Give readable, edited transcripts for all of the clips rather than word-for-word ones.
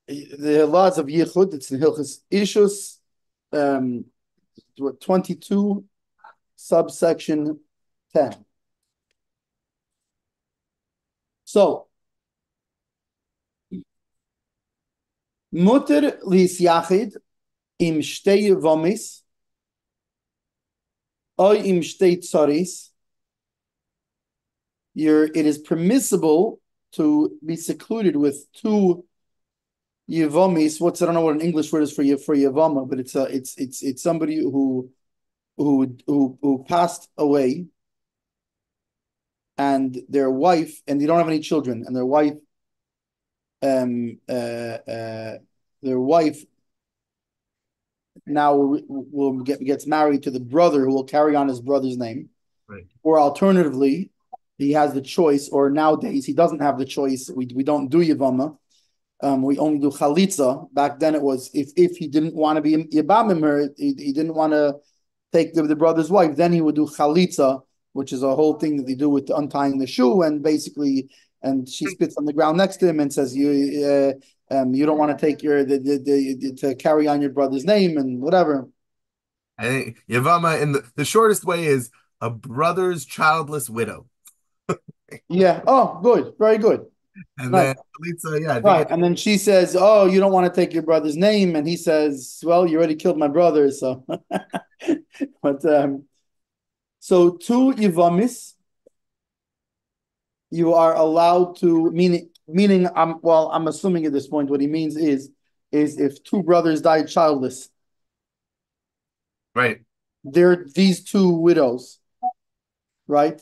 the laws of Yichud, it's in Hilchos Ishus, 22, subsection 10. So, Mutter lis yachid im shtei vomis, or im shtei tsaris. It is permissible to be secluded with two Yevomis. I don't know what an English word is for Yevama, but it's somebody who passed away, and their wife, and they don't have any children, and their wife now gets married to the brother, who will carry on his brother's name. Right. Or alternatively, he has the choice, or nowadays he doesn't have the choice. We don't do Yevama. We only do chalitza. Back then it was if he didn't want to be yibamim her, he didn't want to take the brother's wife, then he would do chalitza, which is a whole thing that they do with untying the shoe, and basically, and she spits on the ground next to him and says, you don't want to take to carry on your brother's name and whatever. I think Yavama in the shortest way is a brother's childless widow. Yeah. Oh, good. Very good. And Nice. then Chalitza, yeah, I think Right. And then she says, oh, you don't want to take your brother's name. And he says, well, you already killed my brother. So, but, so two Yivamis, you are allowed to, meaning, I'm assuming at this point, what he means is if two brothers died childless, right. they're these two widows, right?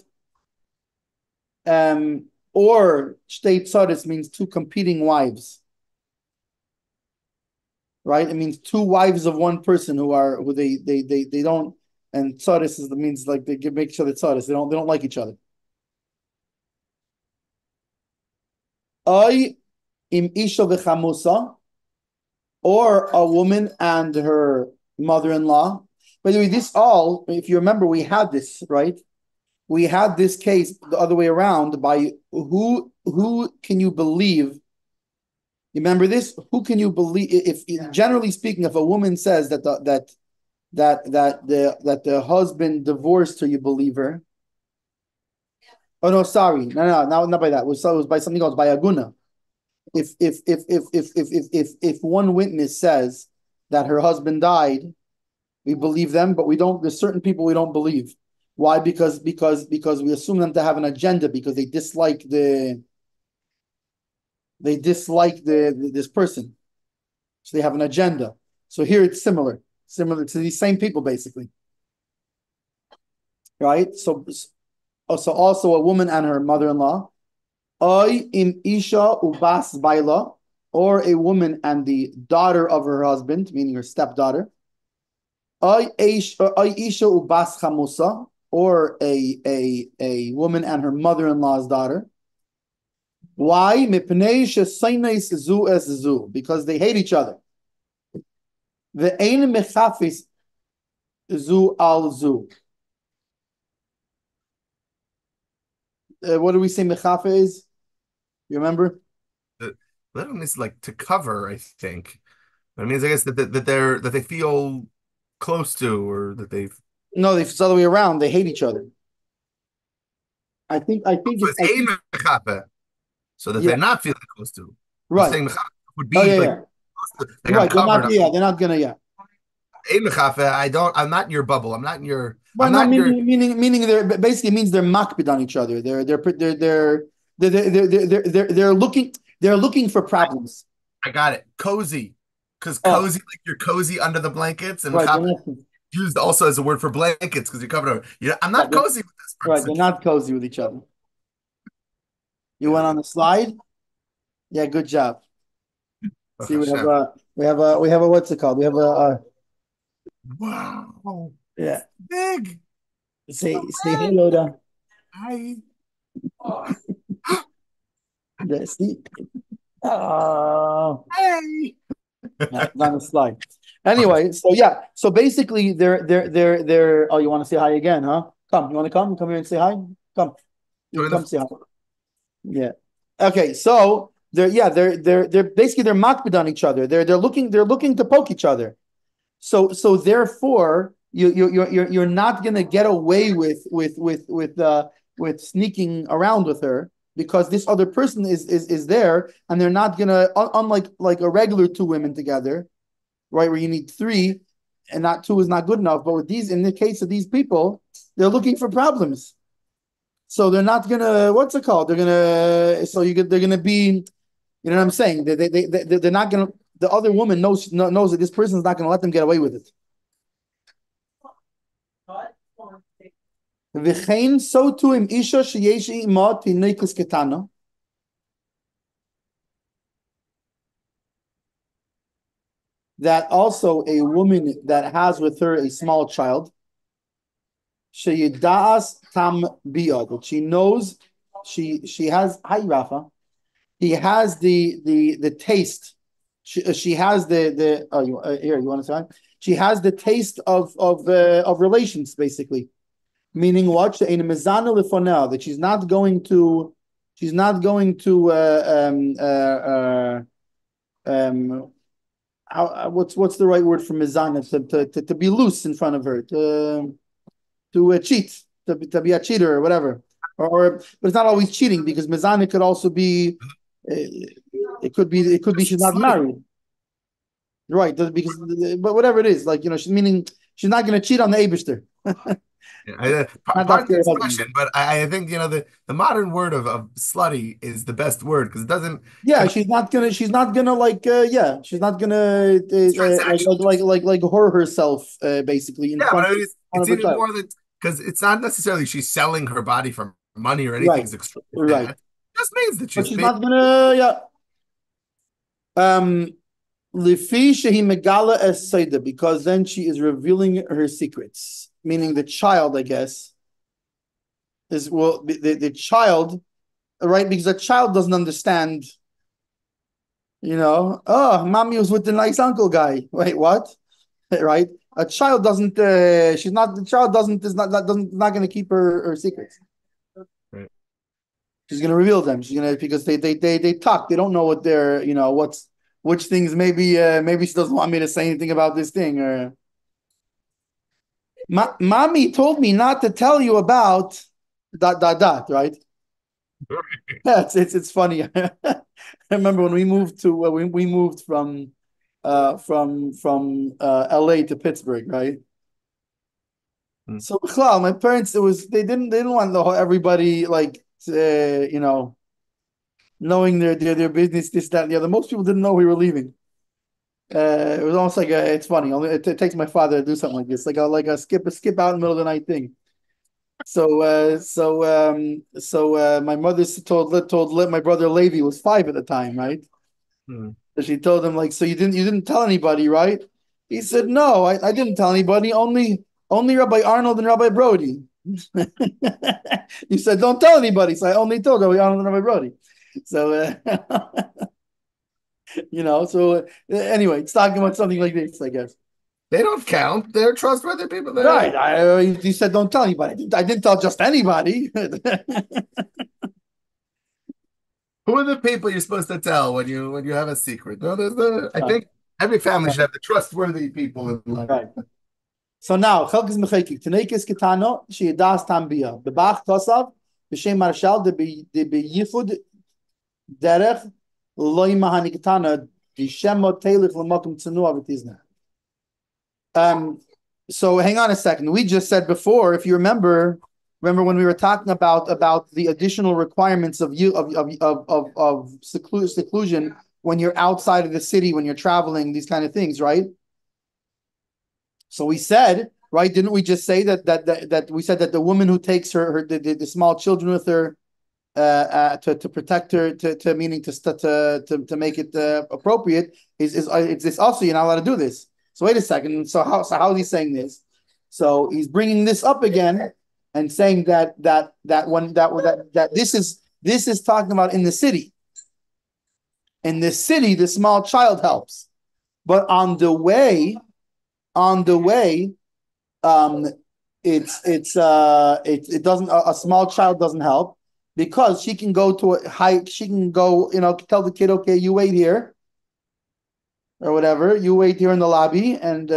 Or shtei tzaris means two competing wives, right? It means two wives of one person who they don't, and tzaris means like they make each other tzaris. They don't like each other. Ay im isha v'chamusa, or a woman and her mother-in-law. By the way, this all, if you remember, we had this, right? We had this case the other way around by who can you believe? You remember this? Who can you believe? If generally speaking, if a woman says that the husband divorced her, you believe her. Oh no, sorry, no, not by that. It was by something else, by aguna. If one witness says that her husband died, we believe them, but we don't. There's certain people we don't believe. Why? Because we assume them to have an agenda, because they dislike this person, so they have an agenda. So here it's similar to these same people, basically, right? So also a woman and her mother-in-law, im isha ubas baila, or a woman and the daughter of her husband, meaning her stepdaughter, isha ubas chamusa, or a woman and her mother-in-law's daughter. Why? Because they hate each other. The ein mechafis zu al zu. What do we say mechafa is? You remember? That one is like to cover, I think. That means, I guess, that they feel close to, or that they've. No, it's the other way around. They hate each other. I think So it's ein mechafe, so that yeah, they're not feeling close to. I'm right. saying mechafe would Oh be yeah, like yeah. like Right. I'm covered. They're not gonna, yeah. Ein mechafe, I'm not in your bubble. I'm not in your. Well, I'm no, not in your. meaning they're basically means they're makbid on each other. They're looking for problems. I got it. Cozy, because Oh, cozy, like you're cozy under the blankets, and right. mechafe used also as a word for blankets because you're covered over. I'm not cozy with this Right. person. They're not cozy with each other. You went on the slide. Yeah, good job. Oh, See, Hashem. we have a what's it called? We have a Wow, yeah. big. Say hello to. Hi. Yeah, see. Oh, Hey. yeah, it's on the slide. Anyway, so yeah, so basically they're. Oh, you want to say hi again, huh? Come, you want to come? Come here and say hi. Come, you Join come the. say hi. Yeah. Okay, so they're basically they're makpid on each other. They're looking to poke each other. So therefore you're not gonna get away with sneaking around with her because this other person is there, and they're not gonna, unlike like a regular two women together, right, where you need three and not two is not good enough. But with these, in the case of these people, they're looking for problems. So they're not gonna, what's it called? They're gonna be, you know what I'm saying? They're not gonna. The other woman knows that this person's not gonna let them get away with it. V'chein, so too im isha sheyesh ima tineikus ketana. That also a woman that has with her a small child, sheyidas tam bia, that she knows, she has, hi Rafa, he has the taste. She has the here, you want to say? She has the taste of relations, basically. Meaning what? That she's not going to what's the right word for mizana, to be loose in front of her, to cheat, to be a cheater or whatever, or but it's not always cheating, because mizana could also be it could be she's not married, right? Because, but whatever it is, like, she's meaning she's not going to cheat on the Eibishter. Yeah, Not pardon after the her husband. expression, but I think the modern word of slutty is the best word because it doesn't Yeah, connote she's not gonna like she's not gonna transactional. like whore herself, basically in Yeah, but front I mean, of it's her even child. more than because it's not necessarily she's selling her body for money or anything Right, as extreme as right. that. It just means that But she's she's being not gonna, yeah. Lifi shehi megala es seda, because then she is revealing her secrets. Meaning the child, I guess, is, well, the child, right? Because the child doesn't understand. Oh, mommy was with the nice uncle guy. Wait, what? Right? A child doesn't. She's not. The child doesn't. Is not. Doesn't. Not going to keep her secrets. right. She's going to reveal them. She's going to, because they talk. They don't know what they're. Which things. Maybe she doesn't want me to say anything about this thing. Or mommy told me not to tell you about dot dot dot. Right? Yeah, it's funny. I remember when we moved to we moved from LA to Pittsburgh, right? Mm. So my parents, they didn't want everybody, like, knowing their business, this, that, and the other. Most people didn't know we were leaving. It was almost like it's funny. Only it takes my father to do something like this, like a skip out in the middle of the night thing. So my mother told my brother Levi was 5 at the time, right? Mm. So she told him, like, so you didn't tell anybody, right? He said, no, I didn't tell anybody. Only Rabbi Arnold and Rabbi Brody. You said don't tell anybody, so I only told Rabbi Arnold and Rabbi Brody. So anyway, it's talking about something like this, I guess. They don't count. They're trustworthy people. Right. You said don't tell anybody. I didn't tell just anybody. Who are the people you're supposed to tell when you have a secret? No, I Right. think every family Right. should have the trustworthy people in life. Right. So now, Chelkis Mechekik, Taneikis Kitano, she das Tambia, Bebach Tosav, B'Shem Marshal, de Yifud Derech, Loi Mahani Kitana, B'Shemo Telich L'Mokum Tzenua V'Tizna. So hang on a second. We just said before, if you remember when we were talking about the additional requirements of seclusion when you're outside of the city, when you're traveling, these kind of things, right? So we said, right? Didn't we just say that we said that the woman who takes the small children with her to protect her, to meaning to make it appropriate, it's this also, you're not allowed to do this. So wait a second. So how is he saying this? So he's bringing this up again and saying that this is talking about in the city. In the city, the small child helps, but on the way, um, it doesn't, a small child doesn't help, because she can go to a hike. She can go, tell the kid, okay, you wait here or whatever. You wait here in the lobby and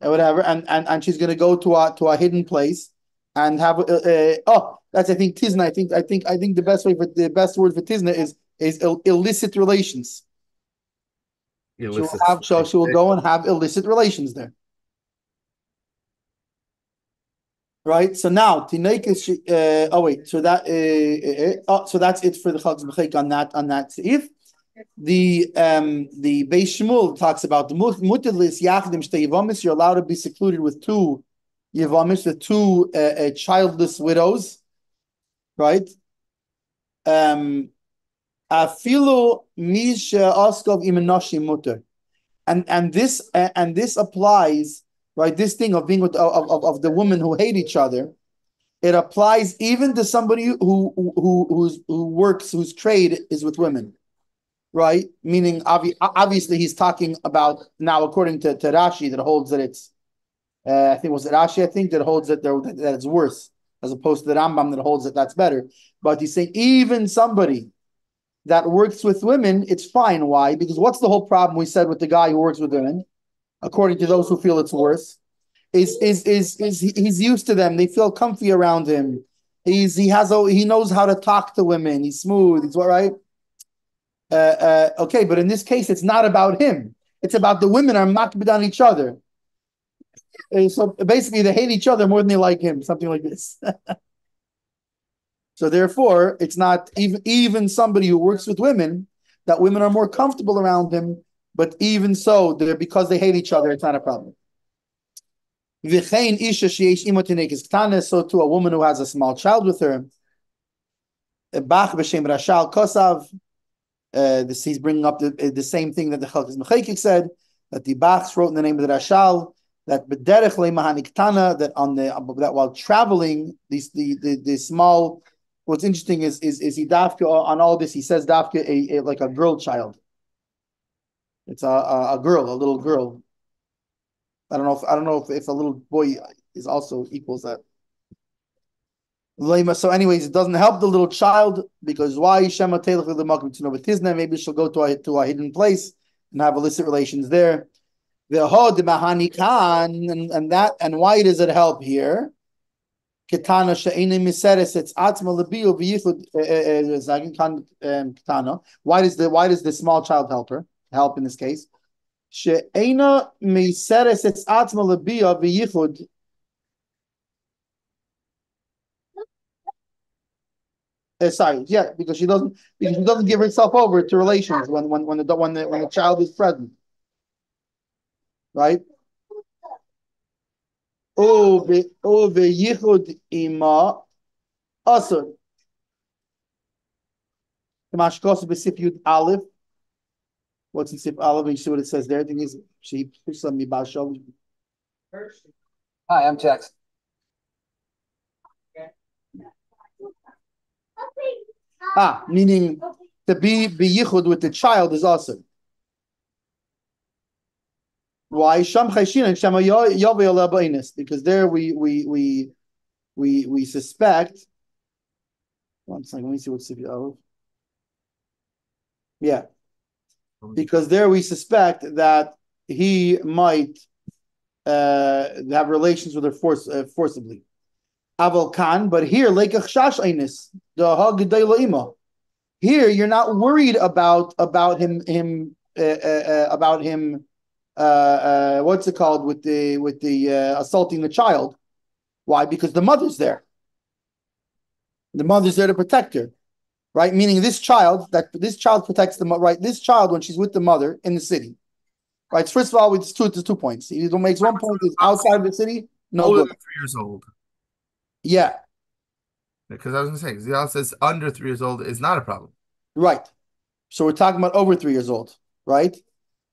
whatever, and she's going to go to a hidden place and have that's I think tizna. I think the best word for tizna is illicit relations. Illicit. She will go and have illicit relations there. Right. So now Tinekis. Oh wait. So so that's it for the Chag B'chek on that seif. The Beis Shmuel talks about the mutilis yachdim shtei yivamis. You're allowed to be secluded with two yivamis, with two childless widows, right? Afilu misha oskov imenoshim muter, and this applies, right? This thing of being with of the women who hate each other. It applies even to somebody who works, whose trade is with women. Right, meaning obviously he's talking about now, according to Rashi, that holds that it's I think was it Rashi, I think, that holds that it's worse, as opposed to the Rambam that holds that that's better. But he's saying even somebody that works with women, it's fine. Why? Because what's the whole problem we said with the guy who works with women? According to those who feel it's worse, is he's used to them. They feel comfy around him. He knows how to talk to women. He's smooth. He's right. Okay, but in this case, it's not about him. It's about the women are makbid on each other. So basically, they hate each other more than they like him, something like this. So therefore, it's not even somebody who works with women, that women are more comfortable around him. But even so, because they hate each other, it's not a problem. So to a woman who has a small child with her, he's bringing up the same thing that the Chalkes Mechekik said, that the Bachs wrote in the name of the Rashal, that b'derech le'mahaniktana, that while traveling, the small. What's interesting is he dafka on all this. He says dafka like a girl child. It's a girl, a little girl. I don't know if a little boy is also equals that. So, anyways, it doesn't help the little child, because why? Maybe she'll go to a hidden place and have illicit relations there. And why does it help here? Why does the small child help in this case? Sorry, yeah, because she doesn't give herself over to relations when the child is present, right? Yichud ima asur. Kamashkos b'sif yud aleph. What's in sif aleph? You see what it says there. I think is she pusam mi bashal. Hi, I'm Jackson. Meaning to be yichud with the child is awesome. Why? Because there we suspect. One second, let me see what's the yeah. Because there we suspect that he might have relations with her forcibly. Aval kan, but here lekach shash einis the hagdei ima. Here you're not worried about him what's it called with the assaulting the child. Why? Because the mother's there. The mother's there to protect her, right? Meaning this child protects the mother, right? This child, when she's with the mother in the city, right? So first of all, it's 2 points. He makes 1 point is outside of the city, no older good. than 3 years old. Yeah, because I was going to say, because the says under 3 years old is not a problem, right? So we're talking about over 3 years old, right?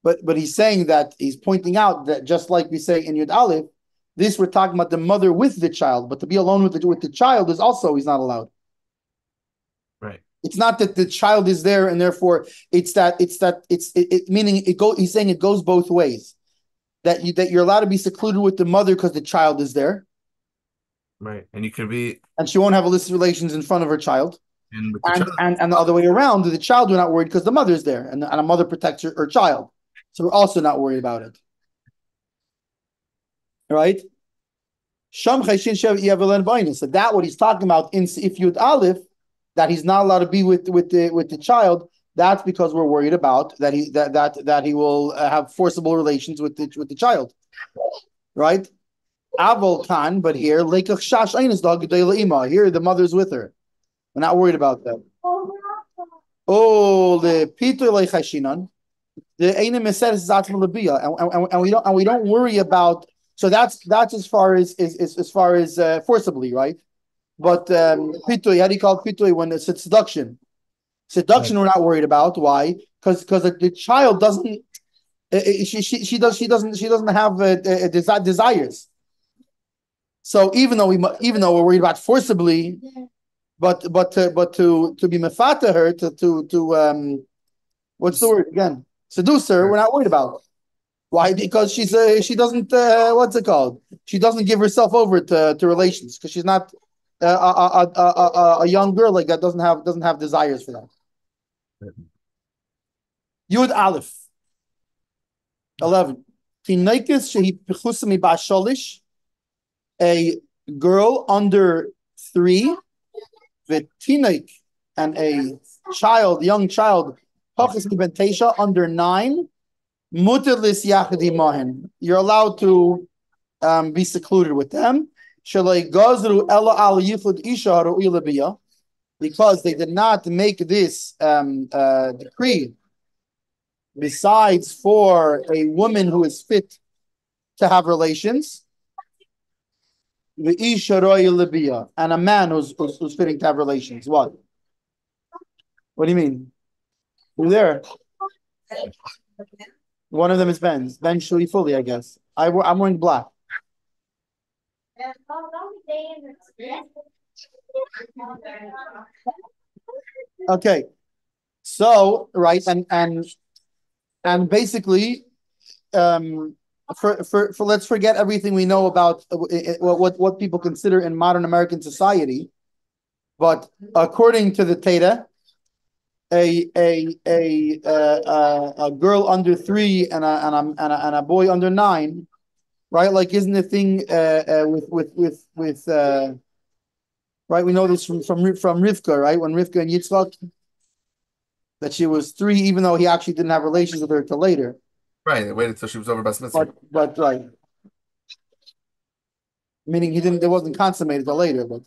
But he's saying that he's pointing out that just like we say in Yud Aleph, this we're talking about the mother with the child, but to be alone with the child is also he's not allowed. Right. It's not that the child is there and therefore meaning he's saying it goes both ways. That you're allowed to be secluded with the mother because the child is there, Right. And you could be and she won't have illicit relations in front of her child. in with the And child. and the other way around, the child we're not worried because the mother's there, and a mother protects her child, so we're also not worried about it, right? Sham Chayshin Shev Yevelen Bainis. So that what he's talking about in if Yud Aleph, that he's not allowed to be with the child. That's because we're worried about that he will have forcible relations with the child, right? Avol Khan, but here Lekach Shash Ainis Dog Ima. Here the mother's with her. We're not worried about that. Oh, the Peter Leichashinan. The Einim Meseres is Atmalabia, and we don't worry about. So that's as far as forcibly, right? But pitui, how do you call it pitui when it's seduction? Seduction, Right. we're not worried about. Why? Because the child doesn't. She doesn't have desires. So even though we're worried about forcibly, but to be mefata her to what's the word again? Seduce her, we're not worried about. Why? Because she doesn't what's it called? She doesn't give herself over to relations because she's not a young girl like that. Doesn't have desires for that. Yud Aleph 11. Tinaikis shehi pechusami basholish, a girl under 3, v'tinaik, and a young child, pachusami ben teisha, under 9. Muterlis yachadi mahen. You're allowed to be secluded with them. Shalei gazru ela al yifud isha haru'ila biyah, because they did not make this decree besides for a woman who is fit to have relations, the isha haru'ila biyah, and a man who's fitting to have relations. What? What do you mean? You're there. One of them is Ben's. Ben Shuli fully, I guess. I'm wearing black. Okay. So, right, and basically, for let's forget everything we know about what people consider in modern American society. But according to the Teda, a girl under 3 and a boy under 9, right? Like, isn't the thing with right? We know this from Rivka, right? When Rivka and Yitzchak, that she was 3, even though he actually didn't have relations with her till later. Right. They waited till she was over bas mitzvah. But right, meaning it wasn't consummated till later. But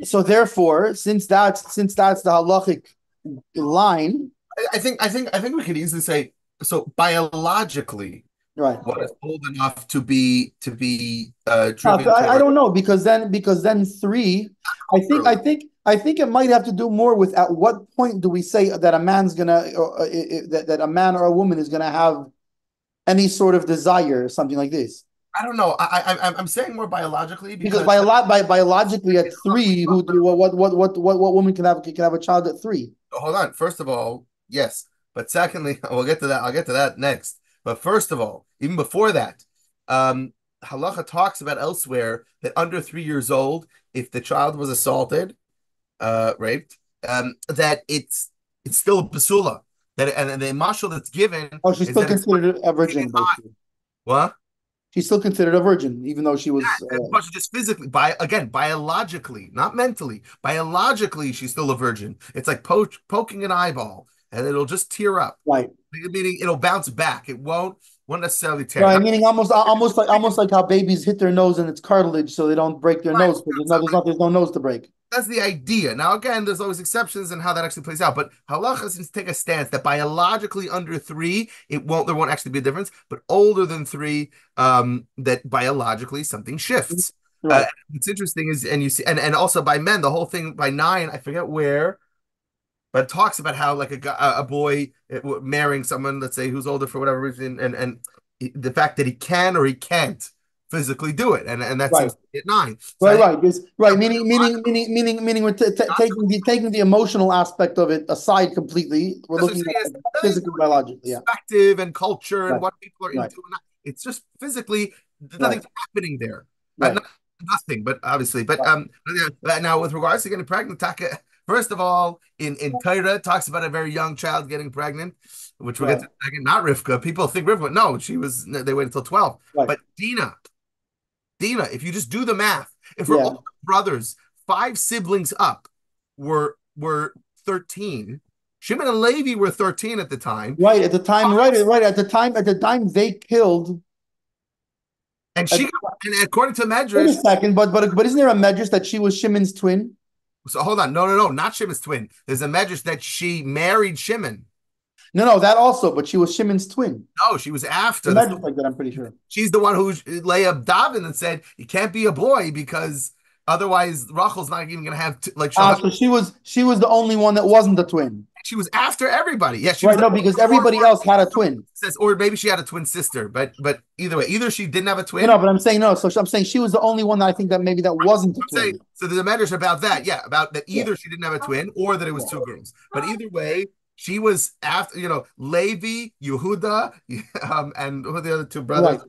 so therefore, since that's the halachic line, I think we could easily say so biologically, right? what is old enough to be driven I toward don't know, because then 3, I think it might have to do more with at what point do we say that a man's gonna that a man or a woman is gonna have any sort of desire or something like this. I don't know. I'm saying more biologically Because because biologically at 3, what woman can have a child at 3? hold on. First of all, yes, but secondly, we'll get to that. I'll get to that next. But first of all, even before that, halacha talks about elsewhere that under 3 years old, if the child was assaulted, raped, that it's still a basula. That and the mashal that's given Oh, she's is still that it's considered a virgin, basically. what? She's still considered a virgin, even though she was. But just physically, biologically, not mentally. Biologically, she's still a virgin. It's like poking an eyeball, and it'll just tear up. Right. Meaning it'll bounce back. It won't necessarily tear. Right. Meaning almost like how babies hit their nose and it's cartilage, so they don't break their nose because there's no nose to break. That's the idea. Now, again, there's always exceptions in how that actually plays out. But halacha seems to take a stance that biologically under 3, there won't actually be a difference. But older than 3, that biologically something shifts. Right. What's interesting is, and you see, and also by men, the whole thing by 9, I forget where, but it talks about how like a boy marrying someone, let's say, who's older for whatever reason, and the fact that he can or he can't physically do it, and that Right. seems to be at 9. So Right. Meaning we're taking the emotional aspect of it aside completely. We're looking at physically, biologically, yeah. perspective and culture and Right. what people are Right. into. It's just physically nothing's happening there. Right. Nothing, but obviously. But now with regards to getting pregnant, Taka, first of all, in Torah, it talks about a very young child getting pregnant, which we'll get to in a second. Not Rivka. People think Rivka. No, they waited until 12. Right. But Dina, if you just do the math, if we're all brothers, 5 siblings up were 13. Shimon and Levi were 13 at the time. Right, at the time, right. At the time they killed. And according to Medrash. Wait a second, but isn't there a Medrash that she was Shimon's twin? So hold on. No, not Shimon's twin. There's a Medrash that she married Shimon. No, that also, but she was Shimon's twin. No, she was after. The Medrash like that, I'm pretty sure. She's the one who lay up Davin and said, you can't be a boy because otherwise Rachel's not even going to have, so she was the only one that wasn't the twin. She was after everybody. Yeah, she was because everybody else had a twin. Or maybe she had a twin sister, but either way, either she didn't have a twin. No, but I'm saying no. So I'm saying she was the only one that I think that maybe that wasn't a twin. So there's a Medrash about that. Yeah, about that either she didn't have a twin or that it was 2 girls. But either way, she was after, Levi, Yehuda, and who are the other 2 brothers?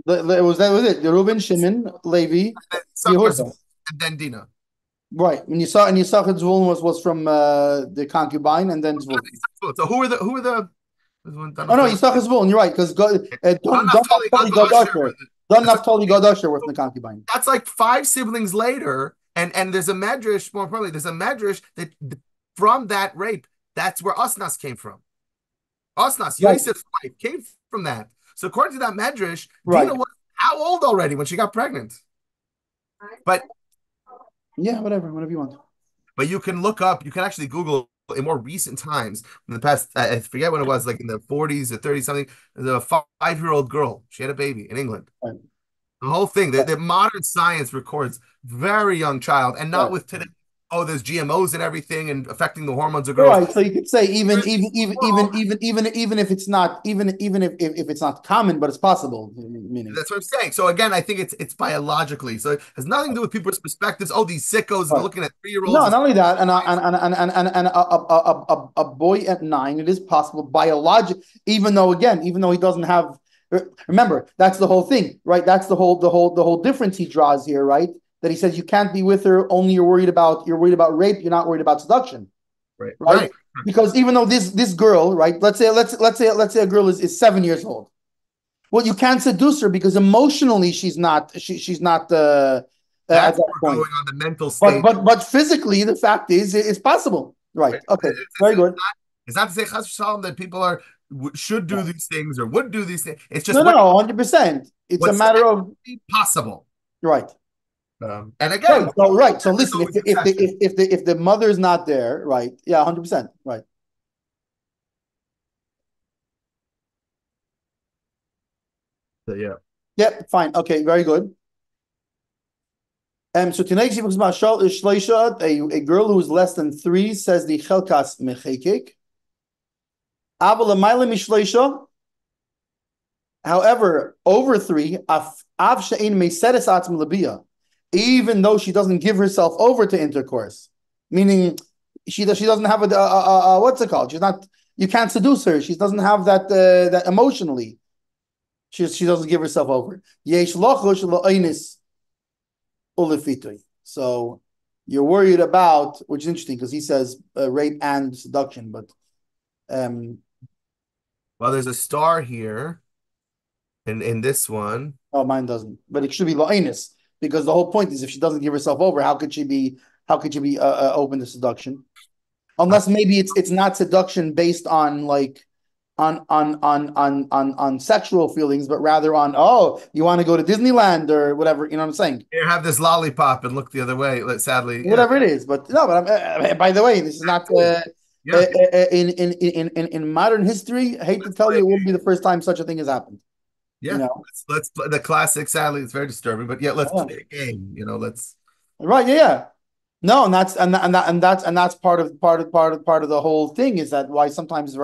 Right. Was it? The Reuben, Shimon, Levi, Yehuda. And then Dina. Right. And Yisachar Zvulun was from the concubine, and then Zvulun. So who are the Oh no, Yisachar Zvulun. You're right, because Don Naphtali Gad Asher were from the concubine. That's like 5 siblings later, and there's a Medrash. More importantly, there's a Medrash that from that rape, that's where Osnas came from. Osnas, Yosef's wife, came from that. So according to that Medrash, Dina was how old already when she got pregnant? But yeah, whatever you want. But you can look up, you can actually Google in more recent times, in the past, I forget when it was, like in the 40s or 30s something, there's a 5-year-old girl. She had a baby in England. Right. The whole thing, the modern science records very young child, and not with today. Oh, there's GMOs and everything, and affecting the hormones of girls. Right. So you could say even if it's not if it's not common, but it's possible. Meaning that's what I'm saying. So again, I think it's biologically. So it has nothing to do with people's perspectives. Oh, these sickos are looking at 3-year-olds. No, not only that, and a boy at 9, it is possible biologically. Even though he doesn't have. Remember, that's the whole thing, right? That's the whole difference he draws here, right? That he says you can't be with her, only you're worried about rape, you're not worried about seduction. Right. Because even though this girl, right, let's say a girl is 7 years old. Well, you can't seduce her because emotionally she's not at that point. Going on the mental state. But physically the fact is it's possible. Right. Okay. Very good. It's not to say Chas v'Shalom that people should do these things or would do these things. It's just 100%. It's a matter of possible. Right. And again, So listen, if the mother's not there, right? Yeah, 100%, right. So, yeah. Yep, fine. Okay, very good. So tonight she talks about shleisha, a girl who is less than 3, says the chelkas mechekek. Aval l'mayla mishleisha. However, over 3, av she'ein meiseres atzma l'biyah. Even though she doesn't give herself over to intercourse, meaning she doesn't have a what's it called? You can't seduce her. She doesn't have that emotionally. She doesn't give herself over. So you're worried about, which is interesting because he says rape and seduction, but well, there's a star here in this one. Oh, mine doesn't, but it should be la'inus. Because the whole point is, if she doesn't give herself over, how could she be open to seduction? Unless maybe it's not seduction based on on sexual feelings, but rather on you want to go to Disneyland or whatever. You know what I'm saying? Here, have this lollipop and look the other way. Sadly, whatever it is. But no. But by the way, this is not in modern history. I hate to tell you, it won't be the first time such a thing has happened. Yeah, let's play the classic. Sadly, it's very disturbing, but let's play a game. Let's right. Yeah. No, and that's part of the whole thing is that why sometimes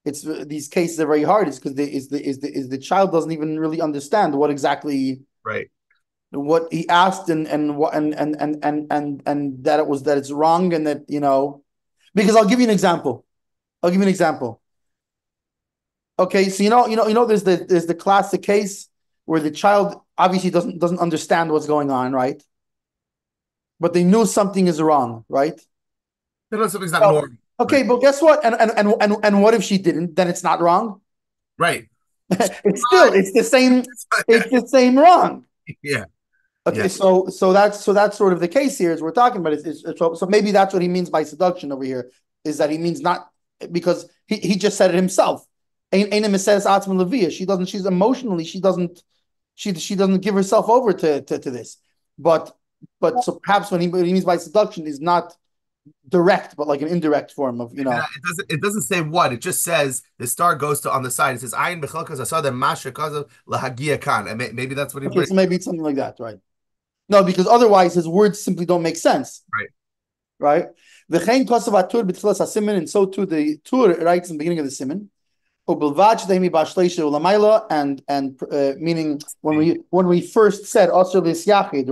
these cases are very hard is because the child doesn't even really understand what exactly what he asked and that it's wrong and that because I'll give you an example. Okay, so there's the classic case where the child obviously doesn't understand what's going on, right? But they knew something is wrong, right? They know something's not normal. Okay, right? but guess what? And what if she didn't? Then it's not wrong. Right. It's the same. It's the same wrong. Yeah. Okay, Yeah. so that's sort of the case here as we're talking about. So maybe that's what he means by seduction over here, is that he means not because he just said it himself. She doesn't. She's emotionally. She doesn't give herself over to this. But so perhaps what he means by seduction is not direct, but like an indirect form of It doesn't say what. It just says the star goes to on the side. It says ayin b'chalkas asada masha kazav lahagia kan. And maybe that's what he brings. So maybe it's something like that, right? No, because otherwise his words simply don't make sense. Right. V'chein kosav atur b'tchilas hasimin, and so too the tur writes in the beginning of the simin. And meaning when we first said Asr Yachid,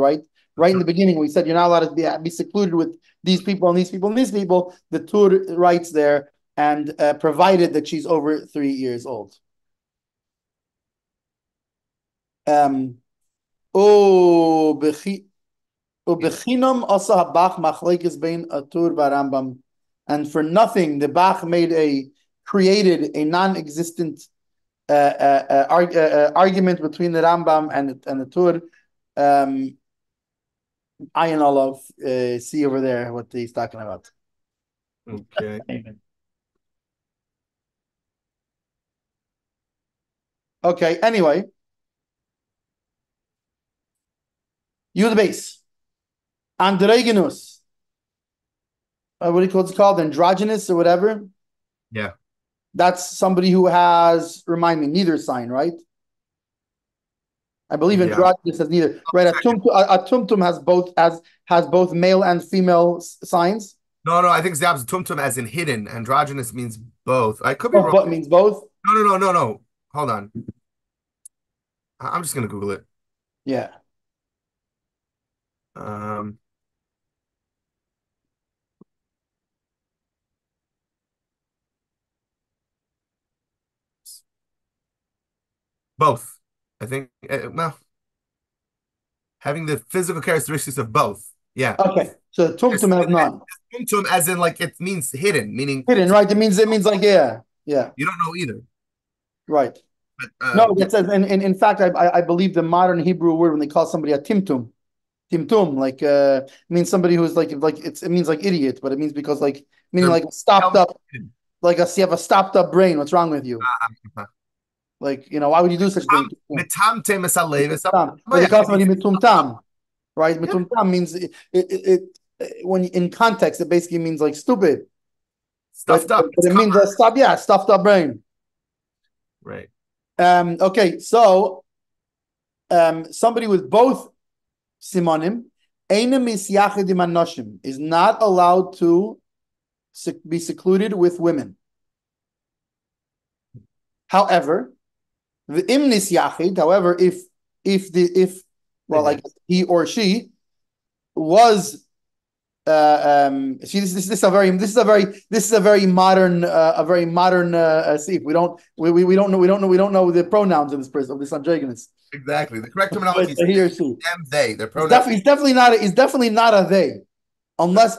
right in the beginning we said you're not allowed to be secluded with these people and these people and these people. The Tur writes there, and provided that she's over 3 years old. And for nothing the Bach created a non-existent argument between the Rambam and the Tur. Ayin Olav, see over there what he's talking about. Okay. Okay. Anyway, you the base. Androgynous. What do you call it? Androgynous or whatever. Yeah. That's somebody who has, remind me, neither sign, right? I believe androgynous has neither. Right. A tumtum has both male and female signs. No, I think it's the opposite. Tumtum as in hidden. Androgynous means both. I could be wrong. But means both? No. Hold on. I'm just gonna Google it. Yeah. Both. I think, well, having the physical characteristics of both. Yeah. Okay. So tumtum has none. Tumtum as in like it means hidden, meaning hidden, right? It means like yeah. You don't know either. Right. But, no, it says in fact I believe the modern Hebrew word when they call somebody a timtum, like it means somebody who's like it means like idiot, but it means because like meaning like stopped up, like you have a stopped up brain. What's wrong with you? Like, why would you do such a thing? Or they call somebody mitumtam, right? Mitumtam means it when in context it basically means like stupid, stuffed up. But it means stuffed up brain. Right. Okay, so somebody with both simonim is not allowed to be secluded with women. However, the imnis yachid, however, if like he or she was see, this is a very modern see, we don't know the pronouns of this person, of this androgynous. Exactly. The correct terminology is he or she. Them, they. Their pronouns. He's definitely not a they. Unless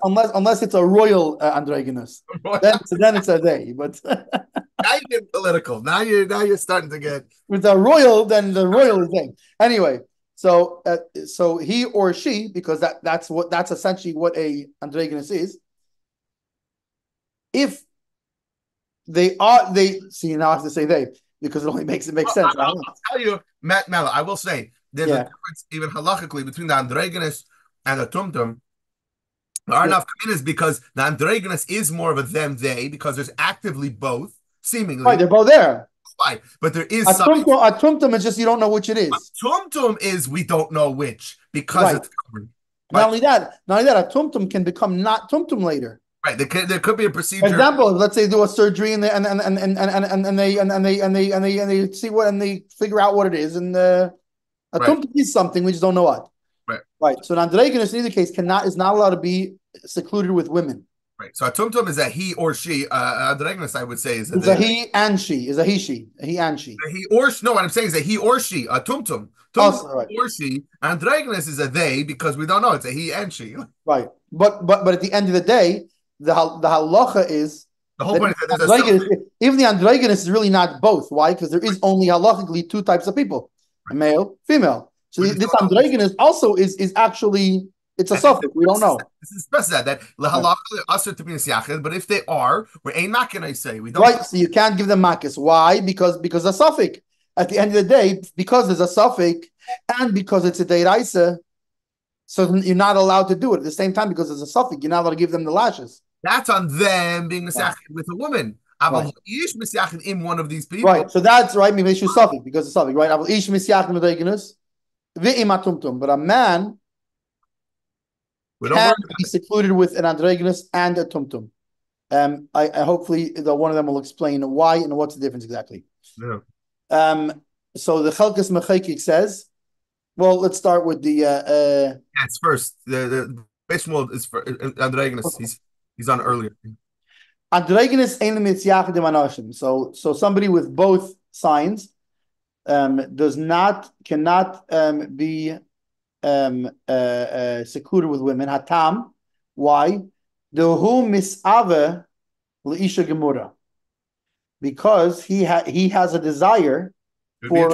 it's a royal androgynous. Then it's a they. But now you get political. Now you're starting to get with a royal, then the royal is they. Anyway, so he or she, because that's essentially what a androgynous is. If they see, now I have to say they, because it only makes sense. I'll tell you, Matt Mel, I will say there's a difference even halachically between the androgynous and the tumtum. There are enough communities because the androgynous is more of a them they, because there's actively both, seemingly. Right, they're both there. Right, but there is a tumtum is just you don't know which it is. A tumtum is we don't know which because it's covered. Not only that, a tumtum can become not tumtum later. Right, there could be a procedure. For example, let's say they do a surgery and they see what and they figure out what it is, and a tumtum is something we just don't know what. Right. So an androgynous in either case is not allowed to be secluded with women. Right. Right. So a tumtum is a he or she. Androgynous, I would say, is It's a he and she. Is a he she. A he and she. a he or no. What I'm saying is a he or she. A tumtum. Tumtum Also, right. or she. Androgynous is a they because we don't know. It's a he and she. Right. But at the end of the day, the halacha is The whole that point is that there's a even the androgynous is really not both. Why? Because there is only halachically two types of people: a male, female. So this androgynous also is actually it's a suffix. We don't know. This is specified that lahalacha asur to be nisyachid, but if they are, we're ein makin. I say we don't. Right. So you can't give them makis. Why? Because a suffix. At the end of the day, because there's a suffix and because it's a deiraisa, so you're not allowed to do it at the same time because there's a suffix. You're not allowed to give them the lashes. That's on them being nisyachid with a woman. Right. Ish nisyachid in one of these people. Right. So that's right. Maybe it's suffix because it's suffix. Right. Ish misyachid androgynous. But a man can be secluded with an androgynous and a tumtum. I hopefully one of them will explain why and what's the difference exactly. Yeah. So the Chelkas Mechekik says, well, let's start with the. It's first. The Bishmol is for androgynous. He's on earlier. Androgynous ain't mitzyachadim anashim. So somebody with both signs cannot be secluded with women. Hatam, why? Dehu misave leisha gemura, because he has a desire for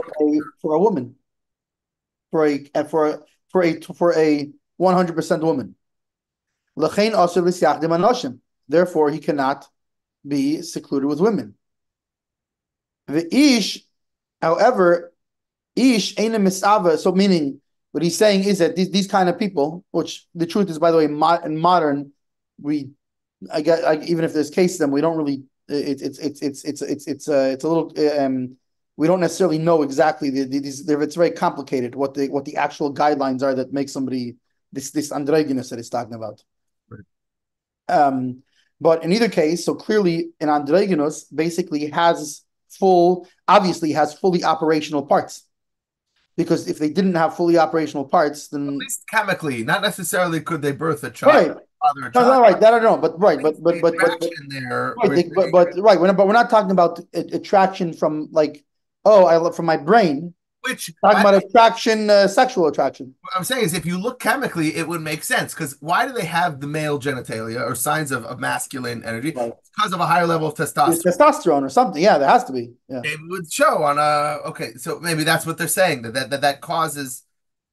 a woman, for a 100% woman. L'chein asur l'syachdim anashim. Therefore, he cannot be secluded with women. The ish, however, ish ain't a misava. So meaning, what he's saying is that these kind of people, which the truth is, by the way, in modern, even if there's cases, then we don't really. It's a little. We don't necessarily know exactly it's very complicated what the actual guidelines are that make somebody this androgynous that he's talking about. Right. But in either case, so clearly an androgynous basically has fully operational parts. Because if they didn't have fully operational parts, then at least chemically, not necessarily could they birth a child. Right. No, right. That I don't know, but right, but we're not talking about attraction from like, from my brain. Which talking about attraction, sexual attraction. What I'm saying is, if you look chemically, it would make sense. Because why do they have the male genitalia or signs of masculine energy? Right. It's because of a higher level of testosterone. It's testosterone or something. Yeah, there has to be. Yeah. It would show on okay, so maybe that's what they're saying that causes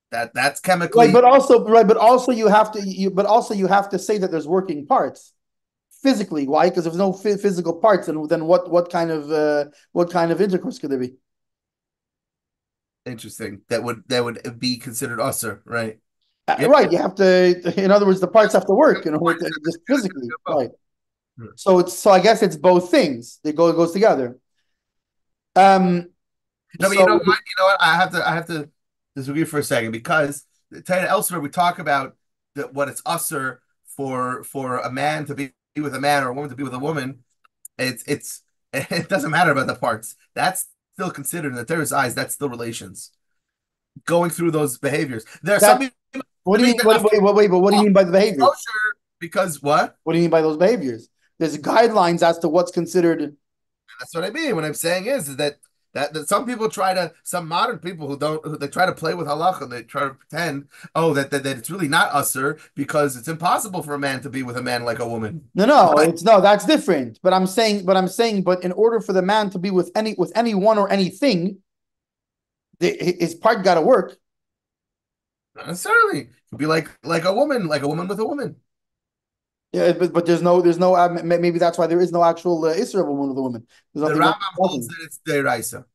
that's chemically right. But also you have to say that there's working parts physically. Why? Because if there's no physical parts, then what kind of intercourse could there be? Interesting. That would be considered usher, right? Right. You have to. In other words, the parts have to work. Just physically, right? So I guess it's both things. It goes together. No, but you know what? I have to disagree for a second because elsewhere we talk about what it's usher for a man to be with a man or a woman to be with a woman. It doesn't matter about the parts. That's still considered in the Torah's eyes. That's still relations. Going through those behaviors. There are some people. What do you mean? Wait, but what do you mean by the behaviors? Because what? What do you mean by those behaviors? There's guidelines as to what's considered. That's what I mean. What I'm saying is that some people some modern people they try to play with halacha. They try to pretend, that it's really not usher because it's impossible for a man to be with a man like a woman. No, that's different. But I'm saying, in order for the man to be with anyone or anything, his part got to work. Not necessarily. It could be like a woman with a woman. Yeah, but there's no maybe that's why there is no actual Isra of a woman with a woman. The Rambam holds that it's deiraisa.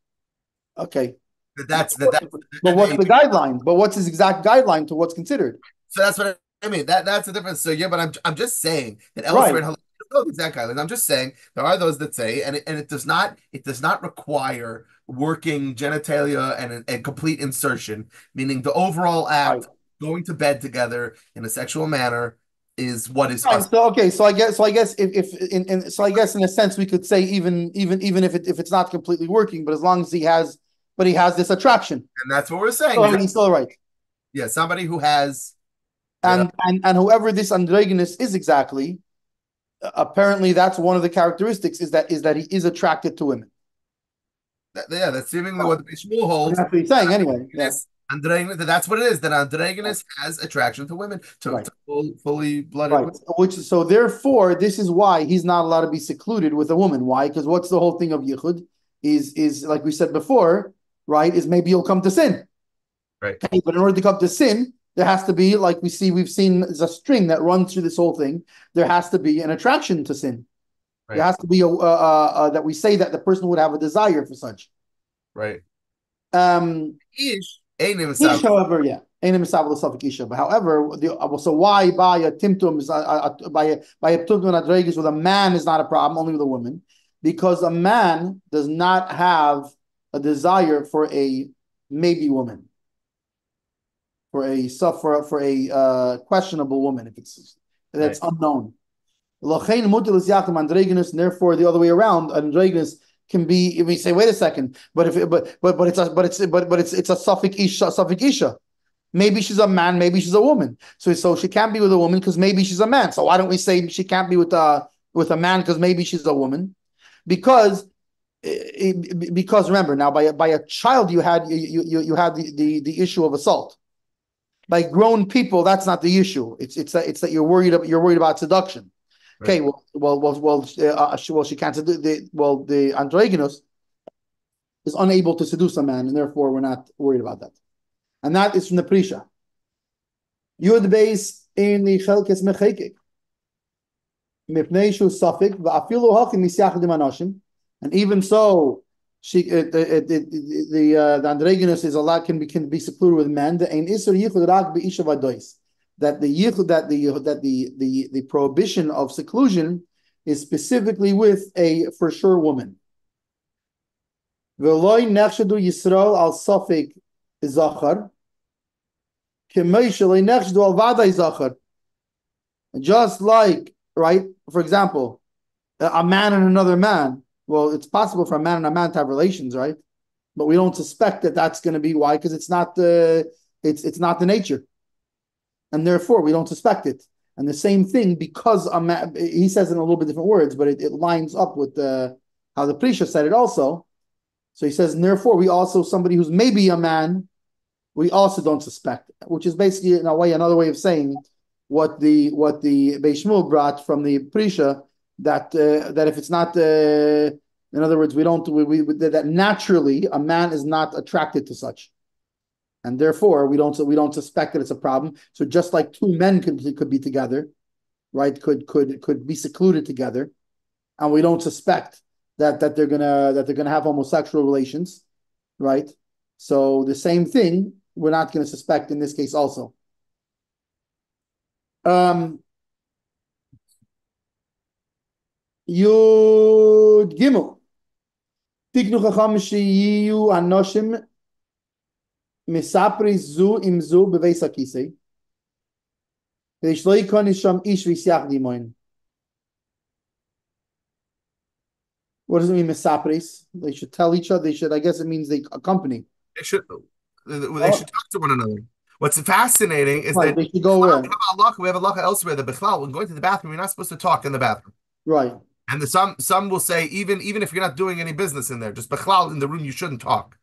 Okay. But what's the guideline? But what's his exact guideline to what's considered? So that's what I mean. That's the difference. So yeah, but I'm just saying that elsewhere in Halakha, the exact guidelines. I'm just saying there are those that say, and it does not require working genitalia and complete insertion, meaning the overall act, going to bed together in a sexual manner. Is what is right. So I guess in a sense we could say even if it's not completely working, but as long as he has this attraction, and that's what we're saying. So he's still right. Yeah, somebody who has and whoever this androgynous is exactly, apparently that's one of the characteristics is that he is attracted to women. That's seemingly what the Shmuel holds. That's what he's saying anyway. Yeah. That's what it is. That androgynous has attraction to women, to fully blooded women. So therefore, this is why he's not allowed to be secluded with a woman. Why? Because what's the whole thing of yichud? Is like we said before, right? Is maybe you'll come to sin. Right. Okay, but in order to come to sin, there has to be, like we've seen, there's a string that runs through this whole thing. There has to be an attraction to sin. Right. There has to be that we say that the person would have a desire for such. Right. Ish, however, yeah, but however, so why by a timtum by a timtum adregis with a man is not a problem, only with a woman, because a man does not have a desire for a maybe woman, for a questionable woman, if it's that's unknown. And therefore, the other way around, androgynous can be. If we say, wait a second, but it's a suffix isha. Maybe she's a man, maybe she's a woman. So she can't be with a woman because maybe she's a man. So why don't we say she can't be with a man because maybe she's a woman? Because remember now, by a child you had the issue of assault. By grown people, that's not the issue. It's that you're worried about seduction. Okay, she can't seduce the androgynous is unable to seduce a man, and therefore we're not worried about that. And that is from the Prisha. Yud base in the Chelkes Mechekek. Mipnei shu safik va'afilu hachim misyachad im anoshim. And even so, the androgynous is allowed can be secluded with men. The ein isur yichud rak be'isha vadois. That the prohibition of seclusion is specifically with a for sure woman. V'loi nechshadu Yisrael al safik zachar, k'mei sheloi nechshadu al vaday zachar. Just like, right, for example, a man and another man. Well, it's possible for a man and a man to have relations, right? But we don't suspect that that's going to be why, because it's not the nature. And therefore, we don't suspect it. And the same thing, because a man, he says it in a little bit different words, but it lines up with how the Prisha said it also. So he says, and therefore, we also, somebody who's maybe a man, we also don't suspect, which is basically, in a way, another way of saying what the Beis Shmuel brought from the Prisha, that if it's not, in other words, that naturally a man is not attracted to such. And therefore, we don't suspect that it's a problem. So just like two men could be together, right? Could be secluded together, and we don't suspect that they're gonna have homosexual relations, right? So the same thing we're not going to suspect in this case also. Yud Gimel Tiknu Chacham Sheyiyu Anoshim Misapri zu im zu beveis hakisei. Ve'ishloi kon isham ish v'isiach dimoin. What does it mean, misapris? They should tell each other. They should. I guess it means they accompany. They should talk to one another. What's fascinating is that they should go where? We have a lacha elsewhere that b'chlal, when going to the bathroom, you're not supposed to talk in the bathroom. Right. And some will say even if you're not doing any business in there, just b'chlal in the room, you shouldn't talk.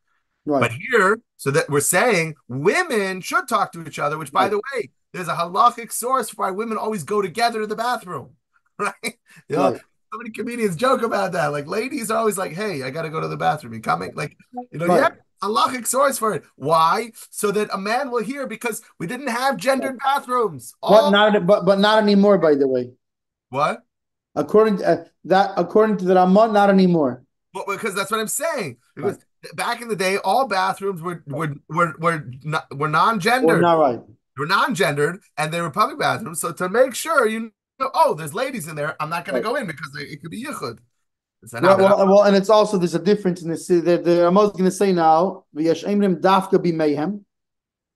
Right. But here, so that we're saying women should talk to each other, which, by the way, there's a halachic source for why women always go together to the bathroom, right? So many comedians joke about that. Like, ladies are always like, hey, I got to go to the bathroom. You coming? Like, yeah, halachic source for it. Why? So that a man will hear, because we didn't have gendered bathrooms. But not anymore, by the way. What? According to the Ramah, not anymore. Well, because that's what I'm saying. Because back in the day, all bathrooms were non-gendered. Not right. They were non-gendered, and they were public bathrooms. So to make sure there's ladies in there, I'm not going to go in because it could be yichud. Well, and it's also there's a difference in this. The Ramah is going to say now, v'yashemrim dafka b'meihem.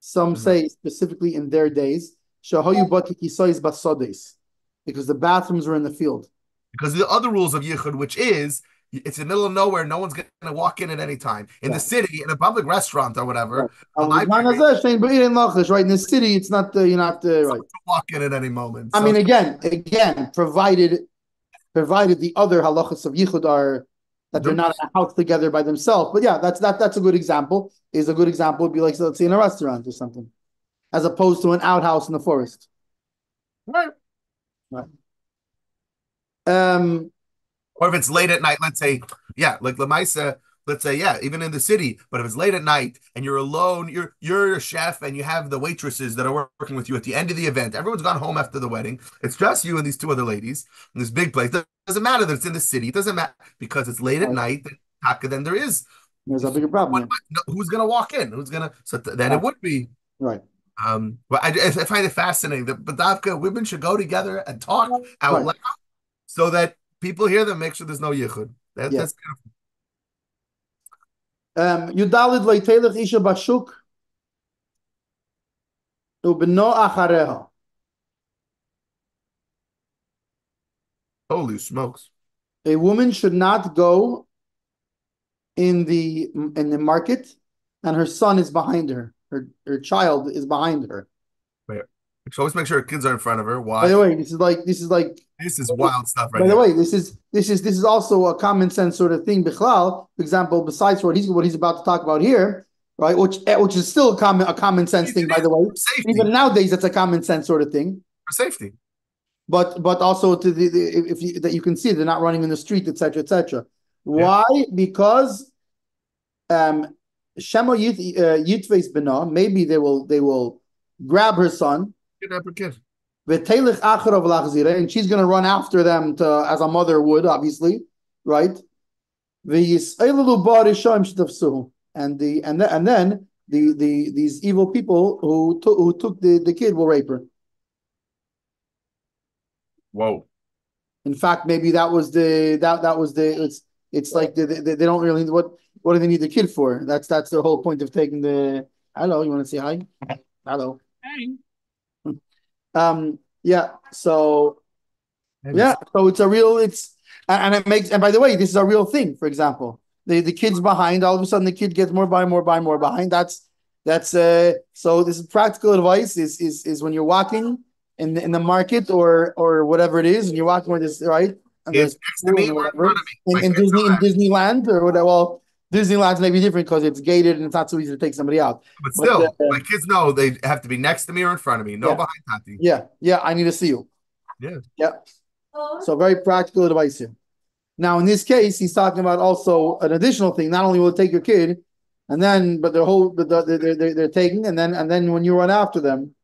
Some say specifically in their days, shahoyu batikisais basodes, because the bathrooms were in the field. Because of the other rules of yichud, which is, it's in the middle of nowhere. No one's going to walk in at any time. In the city, in a public restaurant or whatever. Right in the city, it's not you're not right. Walk in at any moment. I mean, again, provided provided the other halachas of yichud are that they're not in a house together by themselves. But yeah, that's a good example. Is a good example would be like, let's say, in a restaurant or something, as opposed to an outhouse in the forest. Right. Right. Or if it's late at night, let's say, yeah, like Lamaisa, let's say, yeah, even in the city. But if it's late at night and you're alone, you're a chef and you have the waitresses that are working with you at the end of the event. Everyone's gone home after the wedding. It's just you and these two other ladies in this big place. It doesn't matter that it's in the city. It doesn't matter because it's late at night. Then there's a bigger problem. Who's going to walk in? Who's going to? So then it would be right. But I find it fascinating that Badavka women should go together and talk out loud so that people hear them. Make sure there's no yichud. That's beautiful. Yudalid leitelech isha bashuk ubeno achareha. Holy smokes! A woman should not go in the market, and her son is behind her. Her child is behind her. Right. So always make sure her kids are in front of her. Why? By the way, this is wild stuff right By the here. way, this is also a common sense sort of thing. Bichlal, for example, besides what he's about to talk about here, right? Which is still a common sense thing, by the way. Even nowadays, it's a common sense sort of thing. For safety. But also to that you can see they're not running in the street, etc., etc. Why? Because Shema Yitve's Bena, maybe they will grab her son. Kidnap her kid. And she's going to run after them as a mother would, obviously, right? And then these evil people who took the kid will rape her. Whoa! In fact, maybe that was the it's like they don't really what do they need the kid for? That's the whole point of taking the. Hello, you want to say hi? Hello. Hey. Yeah. So it's a real. And by the way, this is a real thing. For example, the kid's behind. All of a sudden, the kid gets more behind. So this is practical advice. Is when you're walking in the market or whatever it is, and you're walking with this right. And there's next to me or in front of me. In Disneyland or whatever. Well, Disneyland's maybe different because it's gated and it's not so easy to take somebody out. But still, my kids know they have to be next to me or in front of me. No behind Tati. Yeah. I need to see you. Yeah. So very practical advice here. Now, in this case, he's talking about also an additional thing. Not only will it take your kid, and then but they're taking, and then when you run after them,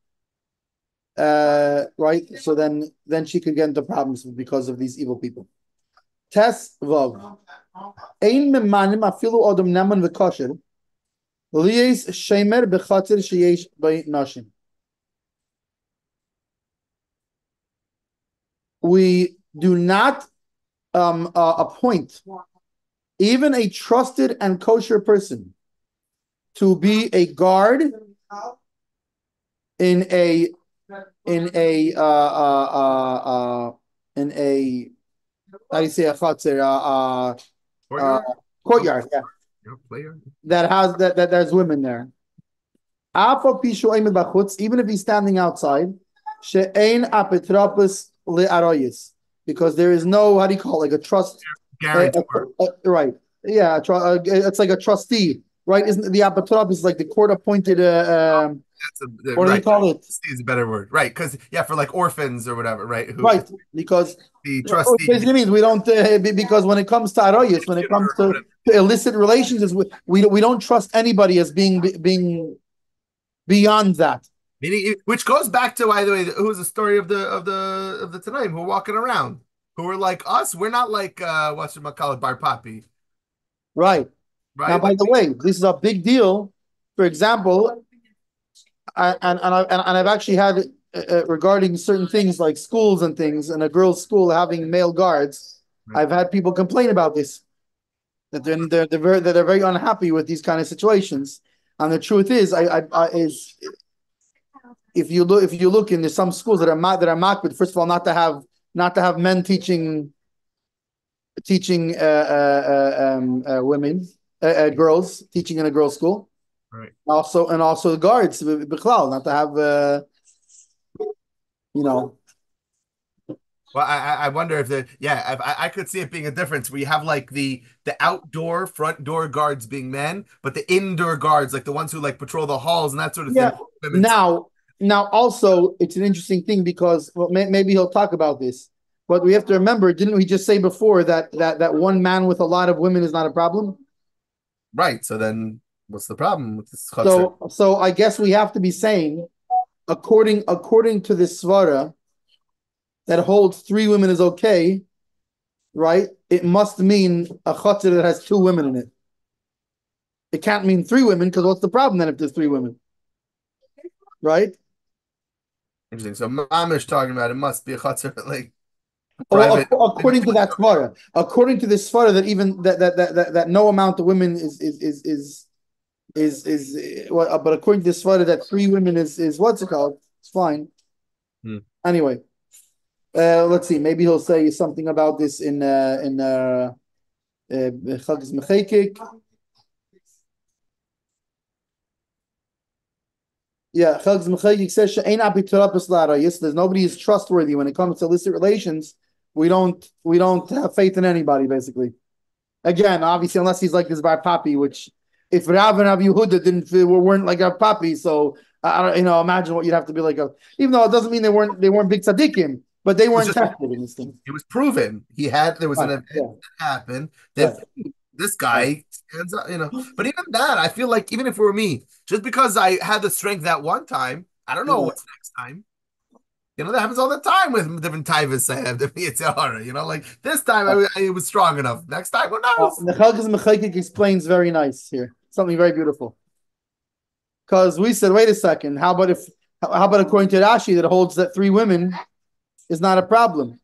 right? So then she could get into problems because of these evil people. Tes vav. Ein memanim afilu odom neman v'kosher liyes shemer b'chatzir sheyesh b'nashim. We do not appoint even a trusted and kosher person to be a guard in a how do you say a chatzir courtyard, that there's women there. Even if he's standing outside, she'ein apetropos le'aroyis, because there is no, how do you call it, like a trust right? Yeah, it's like a trustee, right? Isn't the apetropos like the court appointed? What do you call it? Is a better word, right? Because for like orphans or whatever, right? Right, because the trustee basically means we don't because when it comes to aroyis, when it comes to illicit relations, we don't trust anybody as being beyond that. Meaning, which goes back to, by the way, who was the story of the Tanaim who are walking around, who are like us. We're not like what's it called, Bar Papi. Right. Now, by the way, this is a big deal. For example, I've actually had regarding certain things like schools and things, and a girls' school having male guards. Right. I've had people complain about this, that they're very unhappy with these kind of situations. And the truth is, if you look in some schools that are makbid, first of all, not to have men teaching women, girls teaching in a girls' school. Right. Also the guards, not to have Well, I wonder if I could see it being a difference where you have like the outdoor front door guards being men, but the indoor guards, like the ones who like patrol the halls and that sort of thing, Yeah. women. Now, also, it's an interesting thing because maybe he'll talk about this, but we have to remember, didn't we just say before that one man with a lot of women is not a problem? Right. So then what's the problem with this chutzner? So I guess we have to be saying, according to this svara that holds three women is okay, right? It must mean a chutzner that has two women in it. It can't mean three women because what's the problem then if there's three women, right? Interesting. So Mamish talking about it must be a chutzner like Well, private. according to that svara, according to this svara, that even that no amount of women is well, but according to this svara, that three women is what's it called? It's fine. Hmm. Anyway, let's see. Maybe he'll say something about this in Chagz Mechekik. Yeah, Chagz Mechekik says she'ein apiturapis la'arayis. There's nobody is trustworthy when it comes to illicit relations. We don't have faith in anybody, basically. Again, obviously, unless he's like this Bar Papi, which if Rav and Rav Yehuda weren't like Rav Papi, so I don't, imagine what you'd have to be like. Even though it doesn't mean they weren't big tzaddikim, but they It was weren't just tested in this thing. it was proven. There was an Right, event yeah, that happened right, that this right. guy stands up. But even that, I feel like even if it were me, just because I had the strength that one time, I don't know Yeah. what's next time. That happens all the time with different typhus I have, different Yitzhara. Like this time I was strong enough. Next time, who knows? The Chalkes Mechayik explains very nice here, something very beautiful. Because we said, wait a second, how about according to Rashi that holds that three women is not a problem,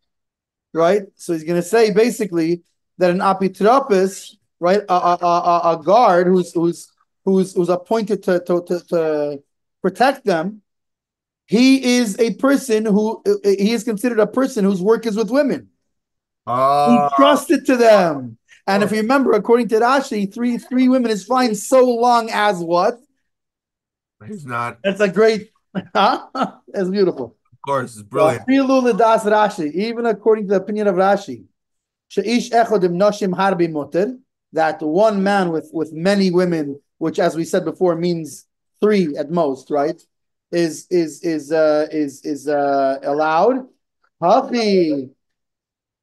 right? So he's going to say basically that an apitropis, right, a guard who's appointed to protect them, he is considered a person whose work is with women. He Oh, trusted to them. And if you remember, according to Rashi, three women is fine so long as what? he's not. Of That's a great, huh? That's beautiful. course, it's brilliant. Rashi, even according to the opinion of Rashi, that one man with many women, which as we said before means three at most, right? Is allowed. Hachi,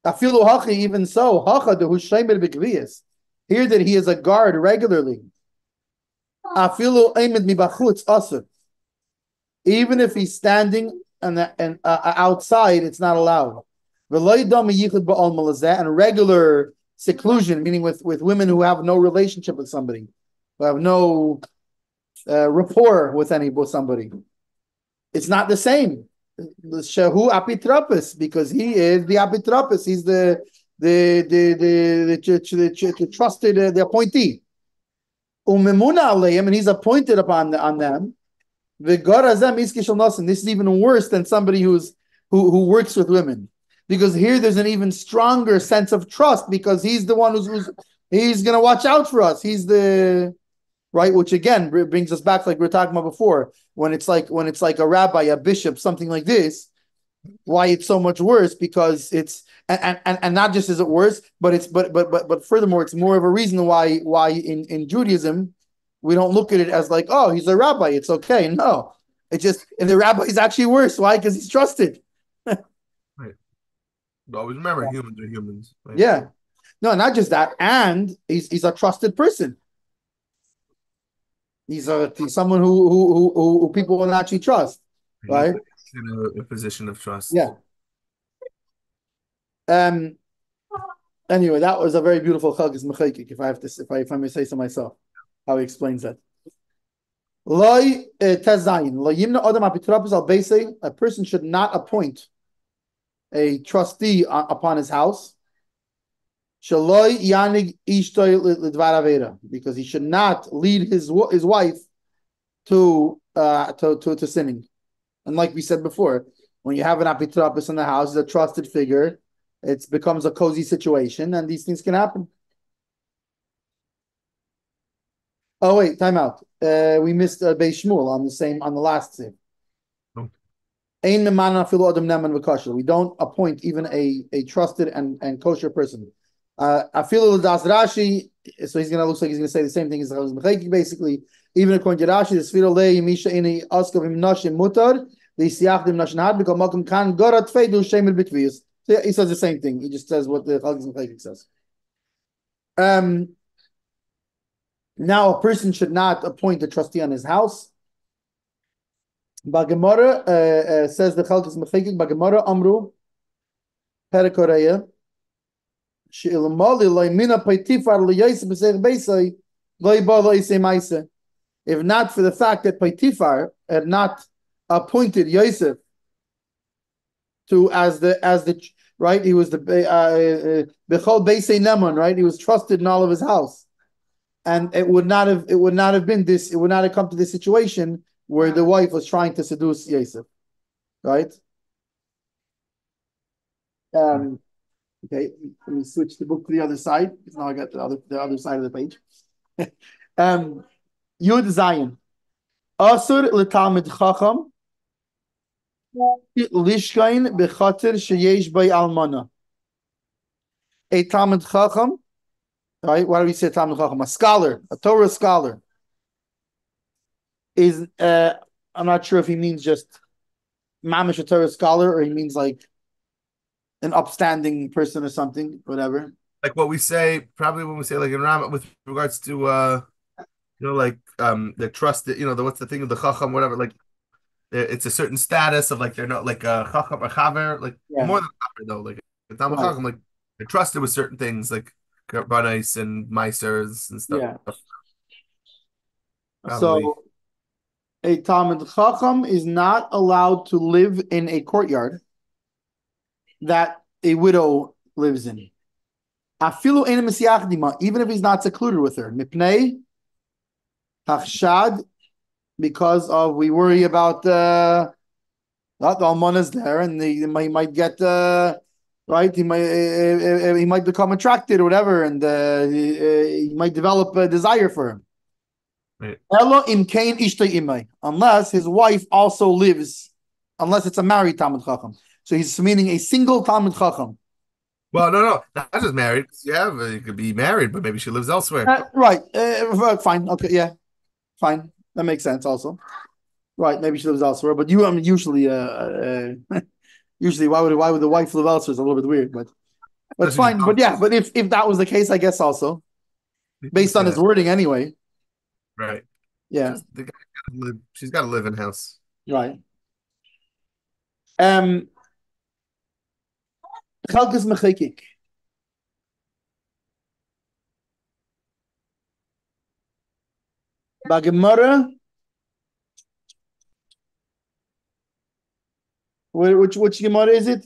afilu hachi, even so, hacha dehu sheimer b'gviyas. Here that he is a guard regularly. Afilu aimed mibachutz asur. Even if he's standing and outside, it's not allowed. And regular seclusion, meaning with women who have no relationship with somebody, who have no rapport with somebody. It's not the same. Shahu apitropis, because he is the apitropis. He's the trusted, the appointee. Umemuna aleim, and he's appointed on them. This is even worse than somebody who works with women, because here there's an even stronger sense of trust because he's the one he's going to watch out for us. He's the right, which again brings us back like we were talking about before. When it's like a rabbi, a bishop, something like this, why it's so much worse because it's and not just is it worse, but furthermore, it's more of a reason why in Judaism we don't look at it as like, oh, he's a rabbi, it's okay. No, it's just and the rabbi is actually worse. Why? Because he's trusted. Right. But always remember, humans are humans. Right? Yeah, no, not just that, and he's a trusted person. He's someone who people will actually trust, He's right? in a position of trust. Yeah. Um. Anyway, that was a very beautiful Chalkes Mechayik, if I may say so myself, how he explains that. A person should not appoint a trustee upon his house. Because he should not lead his wife to sinning. And like we said before, when you have an apitrapis in the house, a trusted figure, it becomes a cozy situation, and these things can happen. Oh wait, time out. We missed Beis Shmuel on the last thing. Oh. Ein memana afilu adam neman v'kosher. We don't appoint even a trusted and kosher person. Afilu l'das Rashi, so looks like he's gonna say the same thing as Mecheki, basically. Even according to Rashi, the Sfira lei misha ini askav im nashim mutar, the siachdim nashim had because malkum kan gorat feidu shemel bitviyus. So yeah, he says the same thing. He just says what the Chalkis Mecheki says. Now a person should not appoint a trustee on his house. Bagemara says the Chalkis Mecheki. Bagemara Amru Perikoreya she'ilmali loy mina peitifar liyayis b'seich beisay loy ba loy semaisa. If not for the fact that Peitifar had not appointed Yosef to as the right, he was the Bechol Beisei Neman, right? He was trusted in all of his house, and it would not have been this. It would not have come to this situation where the wife was trying to seduce Yosef, right? Okay, let me switch the book to the other side because now I got the other side of the page. Yud Zion. Asur l'talmid chacham lishkain b'chater sheyesh by almana. A talmid chacham, right? Why do we say talmid chacham? A scholar, a Torah scholar, is I'm not sure if he means just mamish a Torah scholar or he means like an upstanding person or something, whatever. Like what we say, probably when we say like in Ram with regards to like the trust, what's the thing of the chacham, whatever, like it's a certain status of like they're not like a chacham or chaver, like more than chaver though, like the talmid chacham, like they're trusted with certain things like karbanos and meisers and stuff. Yeah. Probably. So a talmid chacham is not allowed to live in a courtyard that a widow lives in. Afilu ein mesiyachdima, even if he's not secluded with her. Mipnei hachshad, because of we worry about the almana is there, and he might get right. He might become attracted or whatever, and he might develop a desire for him. Right. Unless his wife also lives, unless it's a married talmid chacham. So he's meaning a single talmid chacham. Well, no, not just married. Yeah, it could be married, but maybe she lives elsewhere. Right. Fine. Okay. Yeah. Fine. That makes sense. Also, right? Maybe she lives elsewhere, but usually, usually, why would the wife live elsewhere? It's a little bit weird, but it's fine. But yeah, but if that was the case, I guess also, based on his wording, anyway. Right. Yeah. The guy she's got to live in house. Right. Chalkis Mechekik. Bagemara. Which Gemara is it?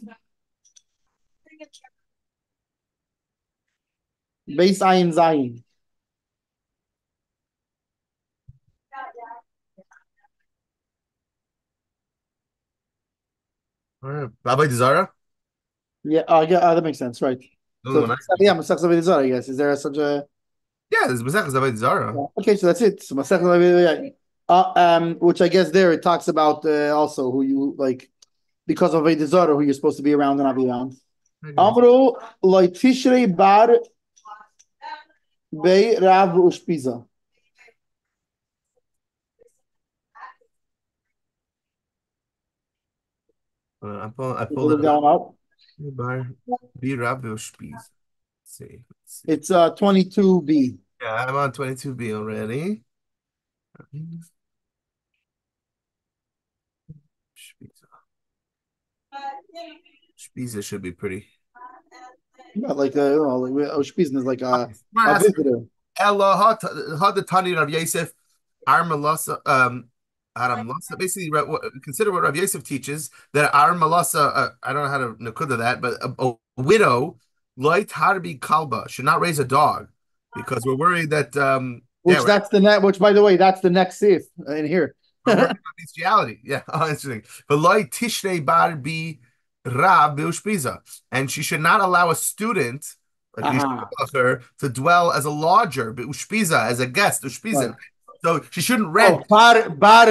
Beis Ayin Zayin. Rabbi Tzvi? Yeah, that makes sense, right? So, Masech Rebbe Zara, I guess. Is there such a? Yeah, there's Masech Rebbe Zara. Okay, so that's it. So Masech Rebbe, which I guess there it talks about also who you like because of Rebbe Zara, who you're supposed to be around and not be around. Amru loy tishrei bar bei Rav Ushpiza. I pulled it down up. See. It's 22b. Yeah, I'm on 22b already. Shpiza should be pretty. Yeah, like Shpiza is like a visitor. Ella had the Tani Rav Yosef Armalasa basically consider what Rav Yosef teaches that Armalasa I don't know how to nakuda that, but a widow light harbi kalba should not raise a dog because we're worried that that's the net. Which, by the way, that's the next sif in here. We're worried about bestiality. Yeah, interesting. But light tishrei bar bi rab beushpiza, and she should not allow a student like her to dwell as a lodger, beushpiza, as a guest, ushpiza. Right. So she shouldn't Oh, rent. bar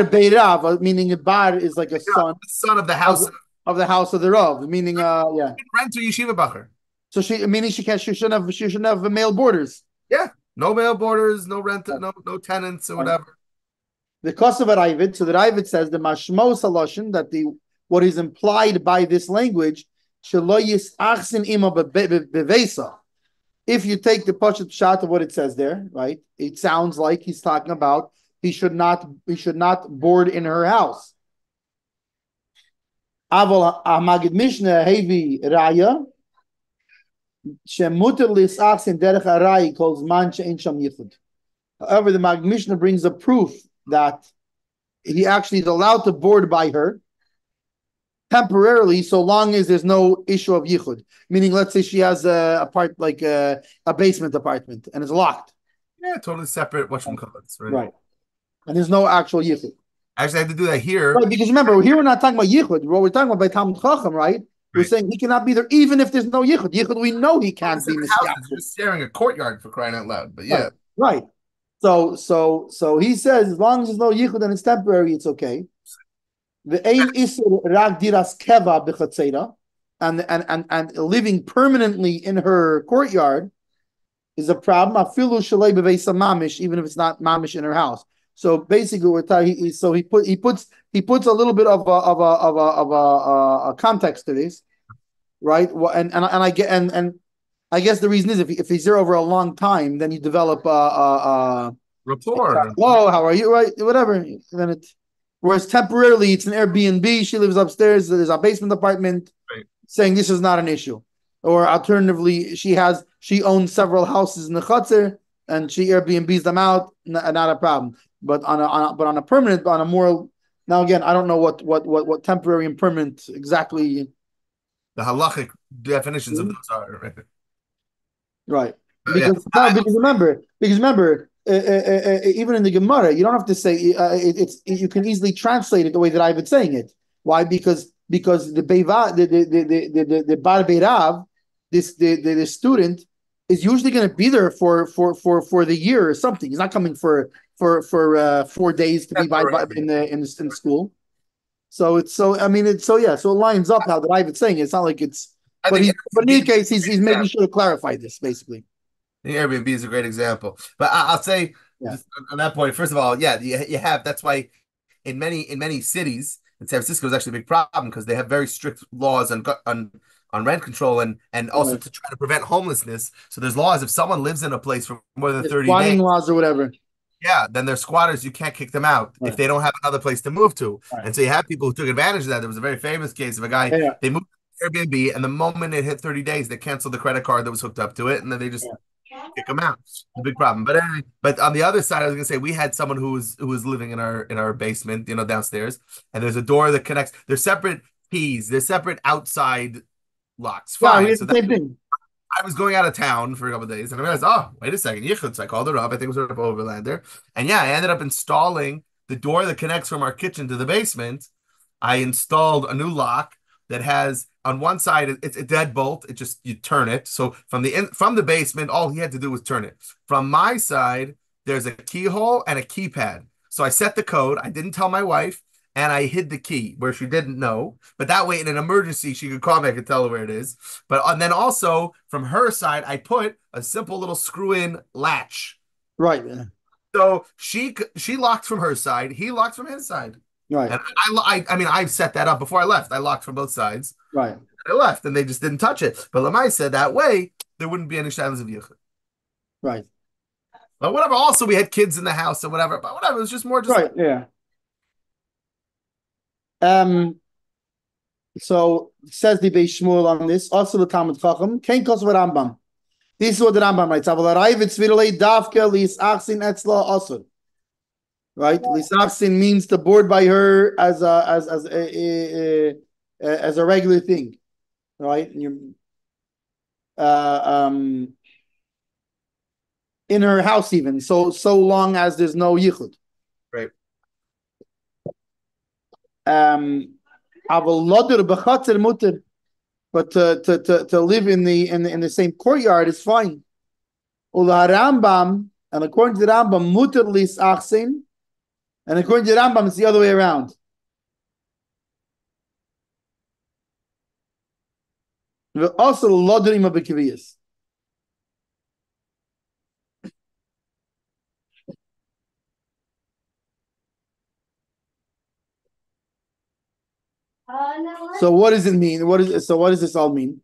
beirav, meaning a bar is like a son The son of the house. of the house of the Rav, meaning yeah. Rent to yeshiva bacher. So meaning she shouldn't have male boarders. Yeah, no mail borders, no rent, no tenants or whatever. The Kosovo Ravid, so the Ravid says the mashmos haloshin that the what is implied by this language shelo achsin ima bevesa. If you take the pashat pshat of what it says there, right, it sounds like he's talking about he should not board in her house. Aval Magid Mishnah hevi raya shemuter lisachsin derech arai calls man she'en sham yichud. However, the Magid Mishnah brings a proof that he actually is allowed to board by her temporarily, so long as there's no issue of yichud. Meaning, let's say she has a basement apartment and it's locked. Yeah, totally separate. Whatchamacallits, right? Right, and there's no actual yichud. Actually, I had to do that here. Right, because remember, here we're not talking about yichud. What we're talking about by Talmud Chacham, right? We're saying he cannot be there even if there's no yichud. Yichud, we know he can't be You're just sharing a courtyard for crying out loud. But yeah, right. So he says as long as there's no yichud and it's temporary, it's okay. The ain isur rag diras keva b'chatzera, and living permanently in her courtyard is a problem. Afilu shalei b'veisa mamish, even if it's not mamish in her house. So basically, he puts a little bit of a context to this, right? And I guess the reason is if he's there over a long time, then you develop rapport. Hello, how are you? Right, whatever. Then it. Whereas temporarily, it's an Airbnb. She lives upstairs. There's a basement apartment. Right. Saying this is not an issue. Or alternatively, she owns several houses in the Haezer and she Airbnbs them out. Not a problem. But on a more now again, I don't know what temporary and permanent exactly. The halachic definitions of those are right. Right. Because remember, even in the Gemara, you don't have to say you can easily translate it the way that I've been saying it. Why? Because the Beiva, the Bar Beirav, the student is usually going to be there for the year or something. He's not coming for 4 days to be in school. So it lines up how the I've been saying it. It's not like it's. But in any case, he's making sure to clarify this basically. The Airbnb is a great example, but I'll say on that point. First of all, you have. That's why in many cities, in San Francisco is actually a big problem because they have very strict laws on rent control and also to try to prevent homelessness. So there's laws if someone lives in a place for more than 30 squatting days, laws or whatever. Yeah, then they're squatters. You can't kick them out if they don't have another place to move to. And so you have people who took advantage of that. There was a very famous case of a guy. They moved to Airbnb, and the moment it hit 30 days, they canceled the credit card that was hooked up to it, and then they just kick them out. It's a big problem. But anyway, on the other side, I was gonna say we had someone who was living in our basement, downstairs, and there's a door that connects. They're separate keys. They're separate outside locks. Fine. Yeah, so same thing. I was going out of town for a couple of days, and I realized, oh, wait a second, yichud. So I called her up. I think it was Rebbe Overlander, and I ended up installing the door that connects from our kitchen to the basement. I installed a new lock that has on one side it's a deadbolt. It just you turn it. So from the basement, all he had to do was turn it. From my side, there's a keyhole and a keypad. So I set the code. I didn't tell my wife. And I hid the key where she didn't know. But that way, in an emergency, she could call me. I could tell her where it is. But and then also, from her side, I put a simple little screw-in latch. Right. So she locked from her side. He locked from his side. Right. And I set that up before I left. I locked from both sides. Right. I left, and they just didn't touch it. But Lamai said that way, there wouldn't be any shadows of yichud. Right. But whatever. Also, we had kids in the house and whatever. But whatever. It was just more just... Right, yeah. So says the Beis Shmuel on this. Also the Talmud Chacham. Kein kos v'Rambam. This is what the Rambam writes. Aval arayvet tzvirulei davke lisachsin etzla asur. Right, lisachsin means to board by her as a regular thing, right? In her house even. So long as there's no yichud. Right. But to live in the same courtyard is fine. Rambam And according to the Rambam, muter lisachsin. And according to the Rambam, it's the other way around. Also, lodrim of bekiviyas. So what does it mean? What does this all mean?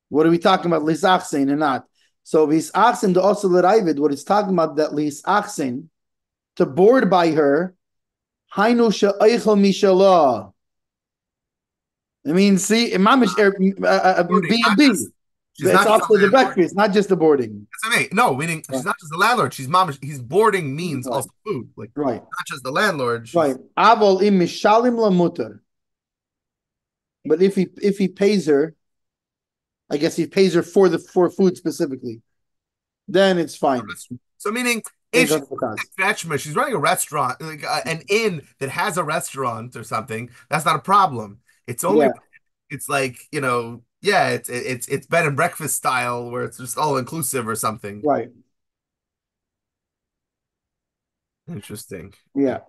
What are we talking about? Lisachsin or not? So lisachsin the also l'rayvid. What it's talking about that lisachsin to board by her. Hainu she'eichel mishalah. I mean, see, imamish B&B. It's also the breakfast, not just the boarding. That's what I mean. No, meaning she's not just the landlord. She's mom. He's boarding means also food, like right. Not just the landlord. Right. Avol im mishalim la mutar. But if he pays her, I guess he pays her for food specifically, then it's fine. So meaning if she's running a restaurant, like an inn that has a restaurant or something, that's not a problem. It's only it's like, it's bed and breakfast style where it's just all inclusive or something. Right. Interesting. Yeah.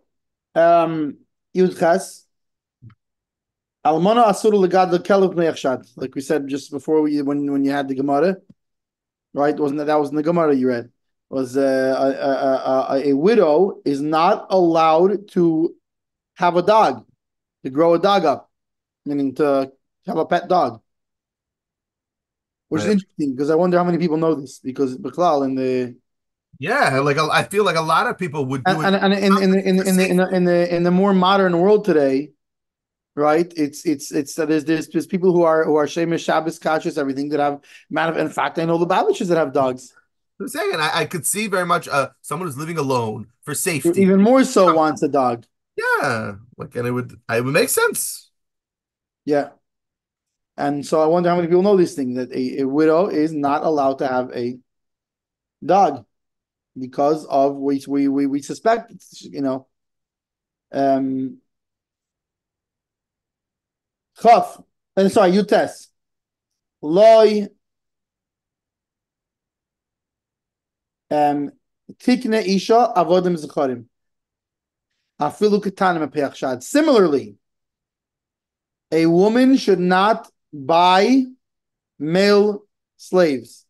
Yudchas. Almana asur legad lekelef me'achshad. Like we said just before, when you had the Gemara, right? Wasn't that was in the Gemara you read? Was a widow is not allowed to have a dog, to grow a dog up, meaning to have a pet dog. Which is interesting because I wonder how many people know this, because Beklal in the I feel like a lot of people would do and in the more modern world today, right? It's there's people who are Shemesh Shabbos conscious, everything that have in fact I know the Babishes that have dogs. I'm saying I could see very much someone who's living alone for safety. Even more so wants a dog. Yeah, like, and it would make sense. Yeah. And so I wonder how many people know this thing, that a widow is not allowed to have a dog because of which we suspect, Chaf, and sorry, you test. Loy tikne isha avodim zacharim. Afilu ketanim pe'achshad. Similarly, a woman should not buy male slaves,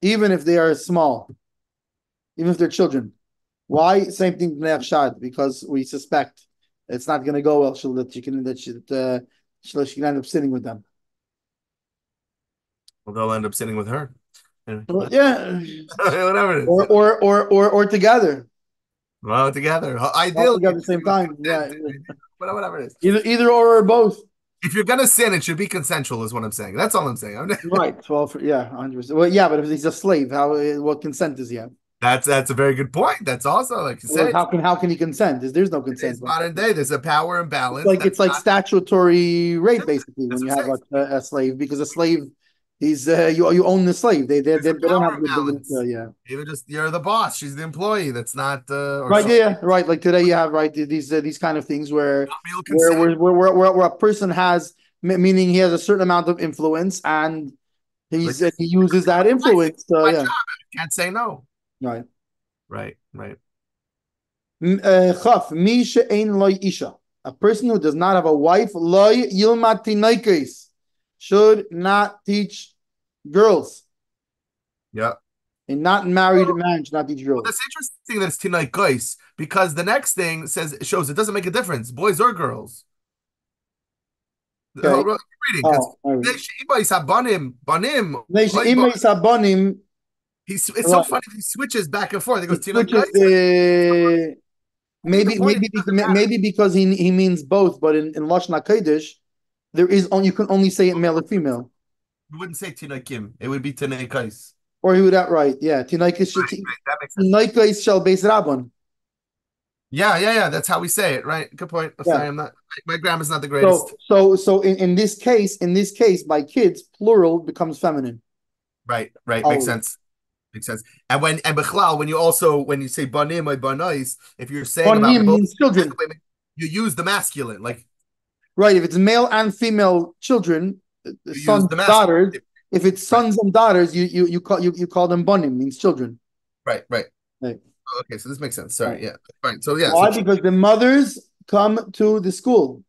even if they are small, even if they're children. Why? Same thing because we suspect it's not going to go well. She can end up sitting with them. Well, they'll end up sitting with her. Yeah, whatever it is. Or together. Well, together. Ideally, together at the same time. Yeah, whatever it is. Either or both. If you're gonna sin, it should be consensual, is what I'm saying. That's all I'm saying. Right. 100%. Well, yeah, but if he's a slave, what consent does he have? That's a very good point. That's also, like you said, how can he consent? There's no consent. It's modern day. There's a power imbalance. It's like statutory rape, basically, when you have a slave, because a slave, he's you own the slave. They don't have the ability. Yeah. Even just you're the boss. She's the employee. That's not right. Yeah. Right. Like today, you have these kind of things where a person has, meaning he has a certain amount of influence and he uses that influence. Job. Can't say no. Right. Chaf mi she'ein loy isha. A person who does not have a wife, loy yilmat tinaykes, should not teach girls. Yeah. A not married man should not teach girls. Well, that's interesting that it's tinaykes, because the next thing shows it doesn't make a difference, boys or girls. Okay. It's so funny. He switches back and forth. He goes, maybe because he means both, but in Lashon HaKodesh, you can only say it male or female. You wouldn't say tinaikim. It would be tinaikais. Or he would outright, yeah. Tinaikis tinaikais shall base rabban. Yeah. That's how we say it, right? Good point. Yeah. Sorry, my grammar's not the greatest. So in this case, by kids, plural becomes feminine. Right. Makes sense. And when you say banim or banais, if you're saying banim means children, you use the masculine, like right. If it's male and female children, sons, daughters, If it's sons and daughters, you call them banim, means children. Right. Right. Okay, so this makes sense. Sorry, Right. yeah, fine. So yeah, Why? Because the mothers come to the school,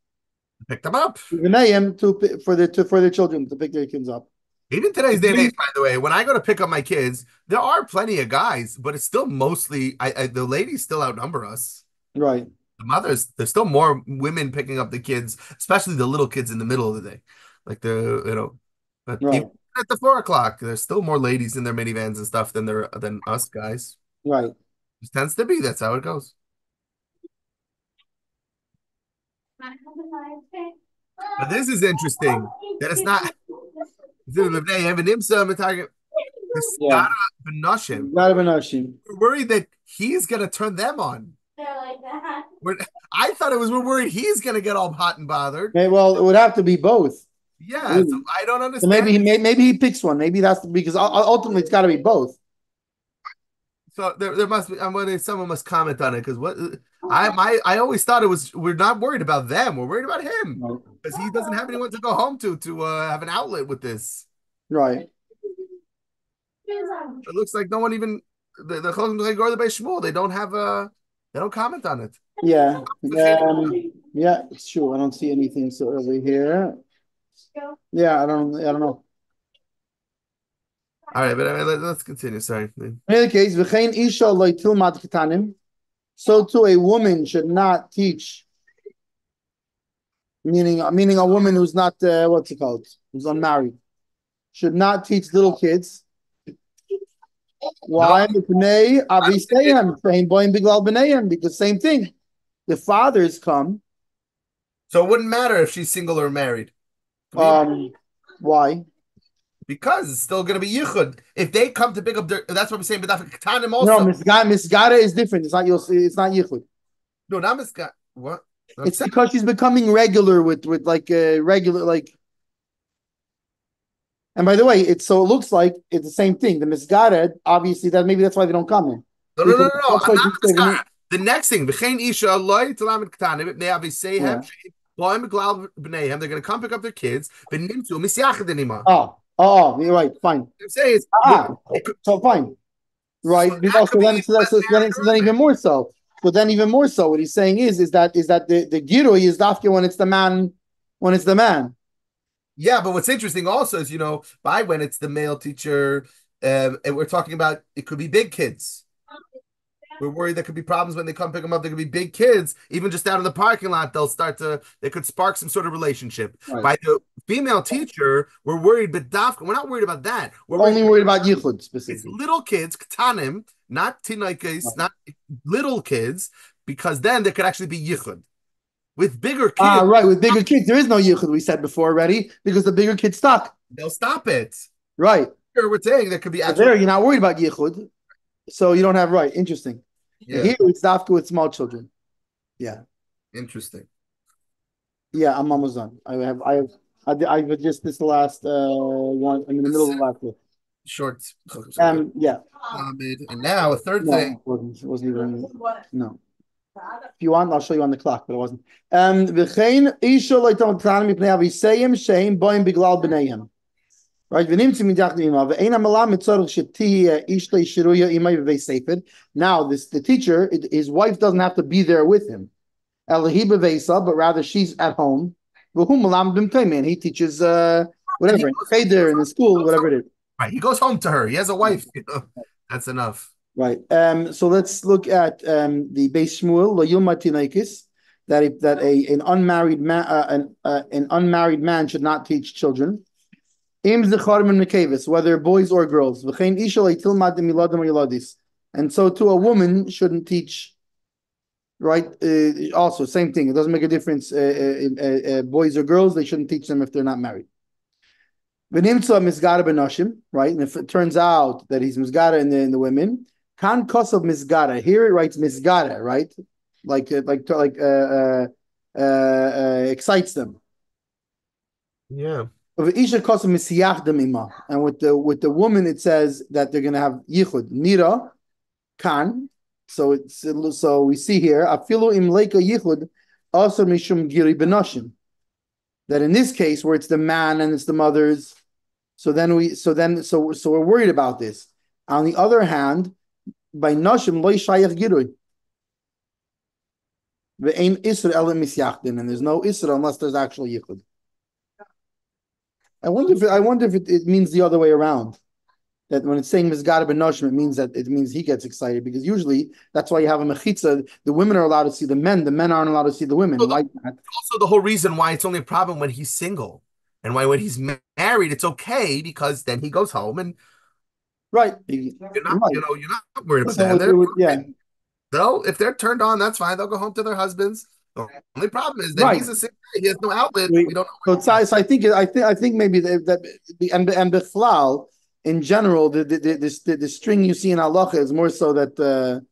pick them up. for their children to pick their kids up. Even today's day and age, by the way, when I go to pick up my kids, there are plenty of guys, but it's still mostly the ladies still outnumber us. Right. The mothers, there's still more women picking up the kids, especially the little kids in the middle of the day, like but Right. even at the 4 o'clock, there's still more ladies in their minivans and stuff than us guys. Right. It tends to be that's how it goes. But this is interesting that it's not. This Yeah. Benashim. Gotta be Nashim. We're worried that he's gonna turn them on. I thought we're worried he's gonna get all hot and bothered. Well, it would have to be both. Yeah, Really. so I don't So understand. maybe he picks one. Maybe that's because ultimately it's got to be both. So there must be. I'm wondering someone must comment on it because I always thought we're not worried about them. We're worried about him because he doesn't have anyone to go home to have an outlet with this. Right. It looks like no one even the Chacham or the Beis Shmuel. They don't comment on it. Yeah. Yeah, it's true. I don't see anything so early here. Yeah, I don't know. All right, but let's continue. Sorry. In any case, v'chein isha lo tilmad ketanim. So too, a woman should not teach. Meaning a woman who's not what's it called? Who's unmarried should not teach little kids. Why? Because same thing. The fathers come. So it wouldn't matter if she's single or married. Why? Because it's still going to be yichud. If they come to pick up their, that's what I'm saying. But ketanim also. No, misgara is different. It's not yichud. No, not misgara. What? It's because she's becoming regular with like regular like. And by the way, it looks like it's the same thing. The misgara, obviously, that's why they don't come in. No. I'm not misgara. The next thing, v'chein isha loy telamed ketanim ibnei avisehem she'im b'glal b'neihem. They're going to come pick up their kids. V'nimtzu misyachad anima. Oh, you're right. Fine. I'm saying so fine. Right. So then even more so. But then even more so, what he's saying is that the girui is dafke when it's the man. Yeah, but what's interesting also is by when it's the male teacher, and we're talking about it could be big kids. We're worried there could be problems when they come pick them up. There could be big kids, even just out in the parking lot. They could spark some sort of relationship. Right. By the female teacher, we're worried, but we're not worried about that. We're only worried about yichud specifically. It's little kids, ketanim, not tinaikes, not little kids, because then there could actually be yichud. With bigger kids. Right. With bigger kids, there is no yichud, we said before already, because the bigger kids stuck. They'll stop it. Right. Here we're saying there could be actually. There, you're not worried about yichud, so you don't have right. Interesting. Yeah. Here it's dafka with small children. Yeah. Interesting. Yeah, I'm almost done. I've just this last one. I'm in the middle of the last one. Short. Yeah. And now a third thing. It wasn't even. No. If you want, I'll show you on the clock, but it wasn't. Right. Now, the teacher, his wife doesn't have to be there with him. But rather she's at home. And he teaches whatever, in Haezer, in the school, whatever it is. Right. He goes home to her. He has a wife. That's enough. Right. So let's look at the Beis Shmuel, that an unmarried man should not teach children. Whether boys or girls. And so too a woman shouldn't teach, right? Also, same thing. It doesn't make a difference. Boys or girls, they shouldn't teach them if they're not married. Right? And if it turns out that he's misgara in the women, kan kosov misgara. Here it writes misgara, right? Excites them. Yeah. And with the woman, it says that they're going to have yichud nira kan. So we see here afilu im leika yichud also mishum giri benashim. That in this case, where it's the man and it's the mothers, So we're worried about this. On the other hand, by Nashim loy shayach girui. Ve'ein isur elam misyachdin, and there's no isur unless there's actually yichud. I wonder if it means the other way around. That when it's saying Mizgara ben Noshim, it means he gets excited, because usually that's why you have a mechitza. The women are allowed to see the men aren't allowed to see the women. So Like that. Also, the whole reason why it's only a problem when he's single, and why when he's married it's okay, because then he goes home and Right. you're not, Right. you're not worried about So that. yeah. They'll, if they're turned on, that's fine. They'll go home to their husbands. The only problem is that Right. he's a single guy. He has no outlet. We don't know. So I think maybe and Bechlal in general, the string you see in halacha is more so that.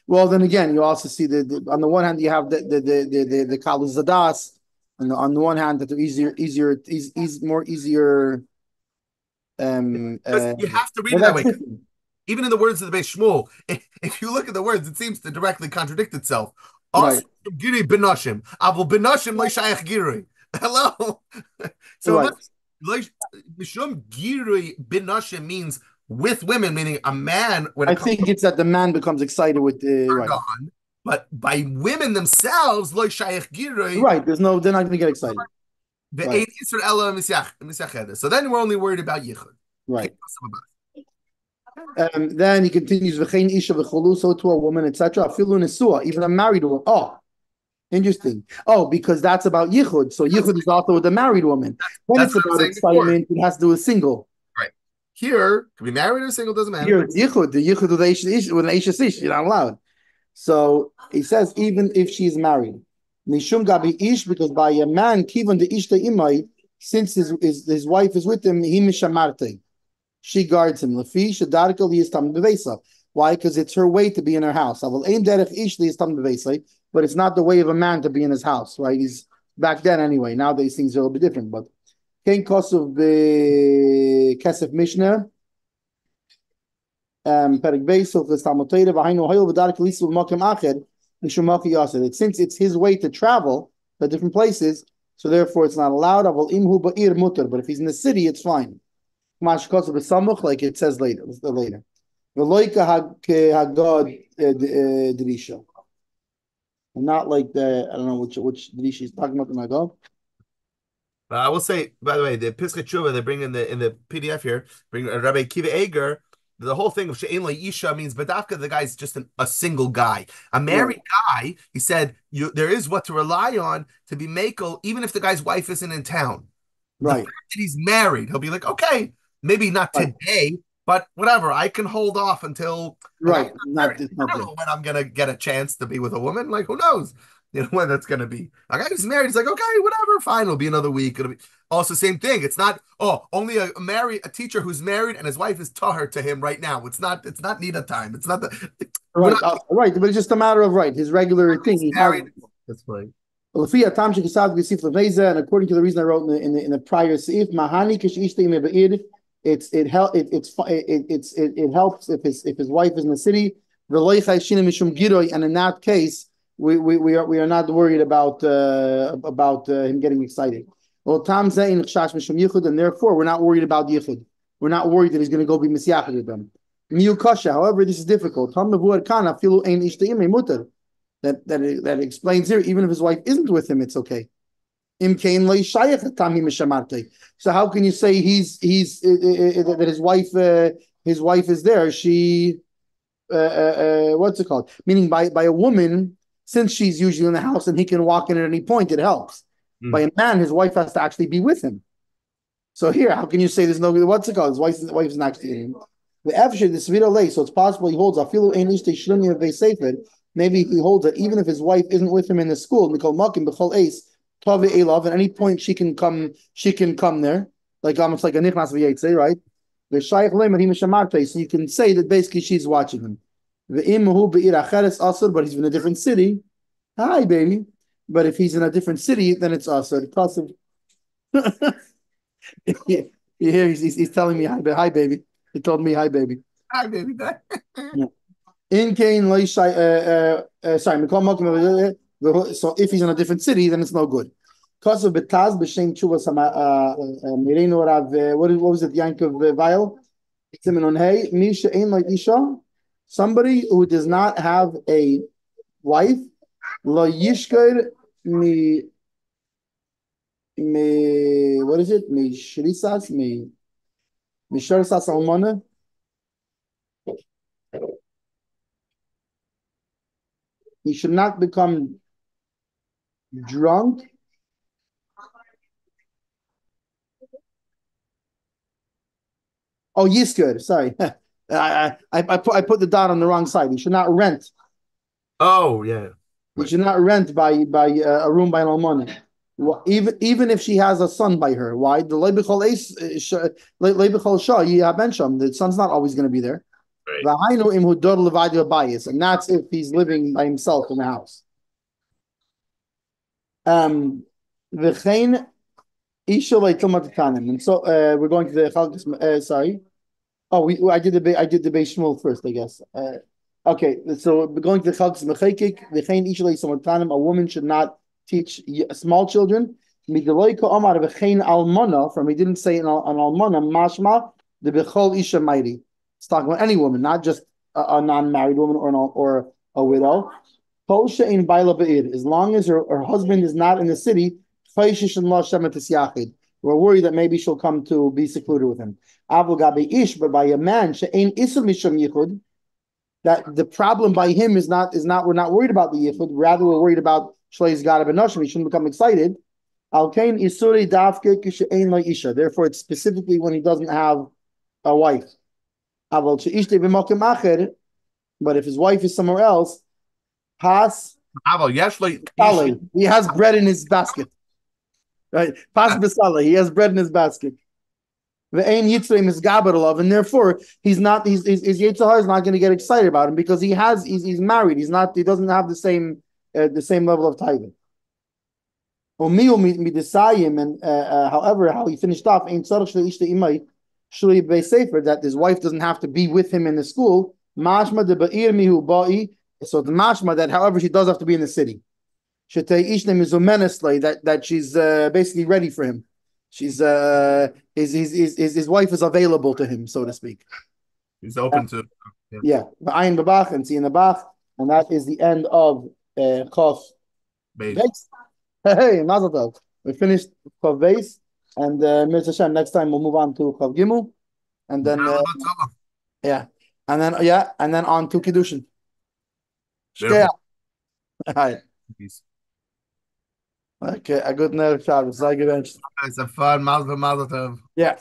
Well, then again, you also see on the one hand you have the kalus zadas, and on the one hand that they're easier. Because you have to read Well, it that that's way. different. Even in the words of the Beis Shmuel, if you look at the words, it seems to directly contradict itself. Right. Giri benashim, avol benashim lo shayach giri. Hello. So Right. mishum giri benashim means with women, meaning a man. When I think it's that the man becomes excited with the right. On, but by women themselves, lo shayach giri. Right. They're not going to get excited. Right. So then we're only worried about yichud. Right. Then he continues, "V'chein isha v'cholu," so to a woman, etc. Afilu nesua, even a married woman. Oh, interesting. Oh, because that's about yichud. So yichud is also with a married woman. When it's about excitement, it has to do with single. Right. Here, can be married or single, doesn't matter. Here it's yichud. The yichud with an isha ish, you're not allowed. So he says, even if she's married, mishum gabi ish, because by a man, kivan the ish imai, since his wife is with him, he mishamarte. She guards him. Why? Because it's her way to be in her house. But it's not the way of a man to be in his house, right? He's back then anyway. Nowadays things are a little bit different. But Ken Kosov Kesef Mishnah. Since it's his way to travel to different places, so therefore it's not allowed. But if he's in the city, it's fine. Like it says later. And not like I don't know which Drisha he's talking about in my go. I will say, by the way, the Piskei Tshuva they bring in the PDF here, bring Rabbi Kiva Eger. The whole thing of She'en Isha means Badafka, the guy's just a single guy. A married guy, he said, there is what to rely on to be makel, even if the guy's wife isn't in town. Right. The fact that he's married, he'll be like, okay, maybe not today, but whatever. I can hold off until right. I don't know when I'm gonna get a chance to be with a woman. Like, who knows? You know when that's gonna be. A guy who's married, he's like, okay, whatever, fine. It'll be another week. It'll be also same thing. It's not only a teacher who's married and his wife is tahar to him right now. It's not Nina time. It's not the right. Right, but it's just a matter of his regular thing. He married. That's right. And according to the reason I wrote in the prior seif, mahani it helps if his wife is in the city. And in that case, we are not worried about him getting excited. And therefore we're not worried about yichud. We're not worried that he's going to go be misyachid with them. However, this is difficult. That explains here, even if his wife isn't with him, it's okay. So how can you say that his wife is there? She what's it called? Meaning by a woman, since she's usually in the house and he can walk in at any point, it helps. By a man, his wife has to actually be with him. So here, how can you say there's no what's it called? His wife isn't actually in him. The Efshir, the Svira lay, so it's possible he holds maybe he holds that even if his wife isn't with him in the school, at any point she can come there, like almost like a nichnas v'yetze, right? So you can say that basically she's watching him. But he's in a different city. Hi, baby. But if he's in a different city, then it's also he's telling me hi, baby. He told me hi, baby. Hi, baby. In Cain, sorry, so if he's in a different city, then it's no good. Kosov betaz b'shem tshuva mirenu rav. What was it? Yankov Weil. Simenon hey misha ein like isha. Somebody who does not have a wife, lo yishkar me what is it? Me shrisas me sharsas almana. He should not become drunk. Oh, Yiskir, sorry. I put the dot on the wrong side. He should not rent. Oh, yeah. He should not rent by a room by an almana. Even if she has a son by her. Why? The son's not always going to be there. Right. And that's if he's living by himself in the house. And so we're going to the sorry. Oh, I did the Beis Shmuel first, I guess. Okay, so we're going to the Chalkis Mechekik. V'chein ish leisam. A woman should not teach small children. Midloika Omar v'chein almana. From he didn't say an almana. Mashma the bechol isha mighty. It's talking about any woman, not just a non-married woman or a widow. Kol she'ein baila be'ir. As long as her husband is not in the city, chayshish and lo shemetis yachid. We're worried that maybe she'll come to be secluded with him. Avu gabi ish, but by a man she'ein isur misham yichud. That the problem by him is not we're not worried about the yichud. Rather, we're worried about shlei's gada benoshim. He shouldn't become excited. Al kain isuri dafke kishe'ein lo isha. Therefore, it's specifically when he doesn't have a wife. Aval she'ishte b'mokem acher. But if his wife is somewhere else, pas he has bread in his basket. Right? Pas b'saleh. He has bread in his basket. Ve'ein yitzrei misgaber, and therefore his Yetzer Hara is not going to get excited about him because he's married. He doesn't have the same level of tithing. And however, how he finished off, that his wife doesn't have to be with him in the school. Mashma de ba'ir mihu ba'i. So the mashma that, however, she does have to be in the city. That she's basically ready for him. She's his wife is available to him, so to speak. He's open to yeah. Ayin babach and see in the bach, and that is the end of Chof Beis. Hey, Mazel Tov. We finished Chof Beis, and Mirz Hashem, next time we'll move on to Chof Gimel, and then and then on to Kiddushin. All right. Peace. Okay, a good night, Shabbos. It's a fun Mazel Tov. Yeah.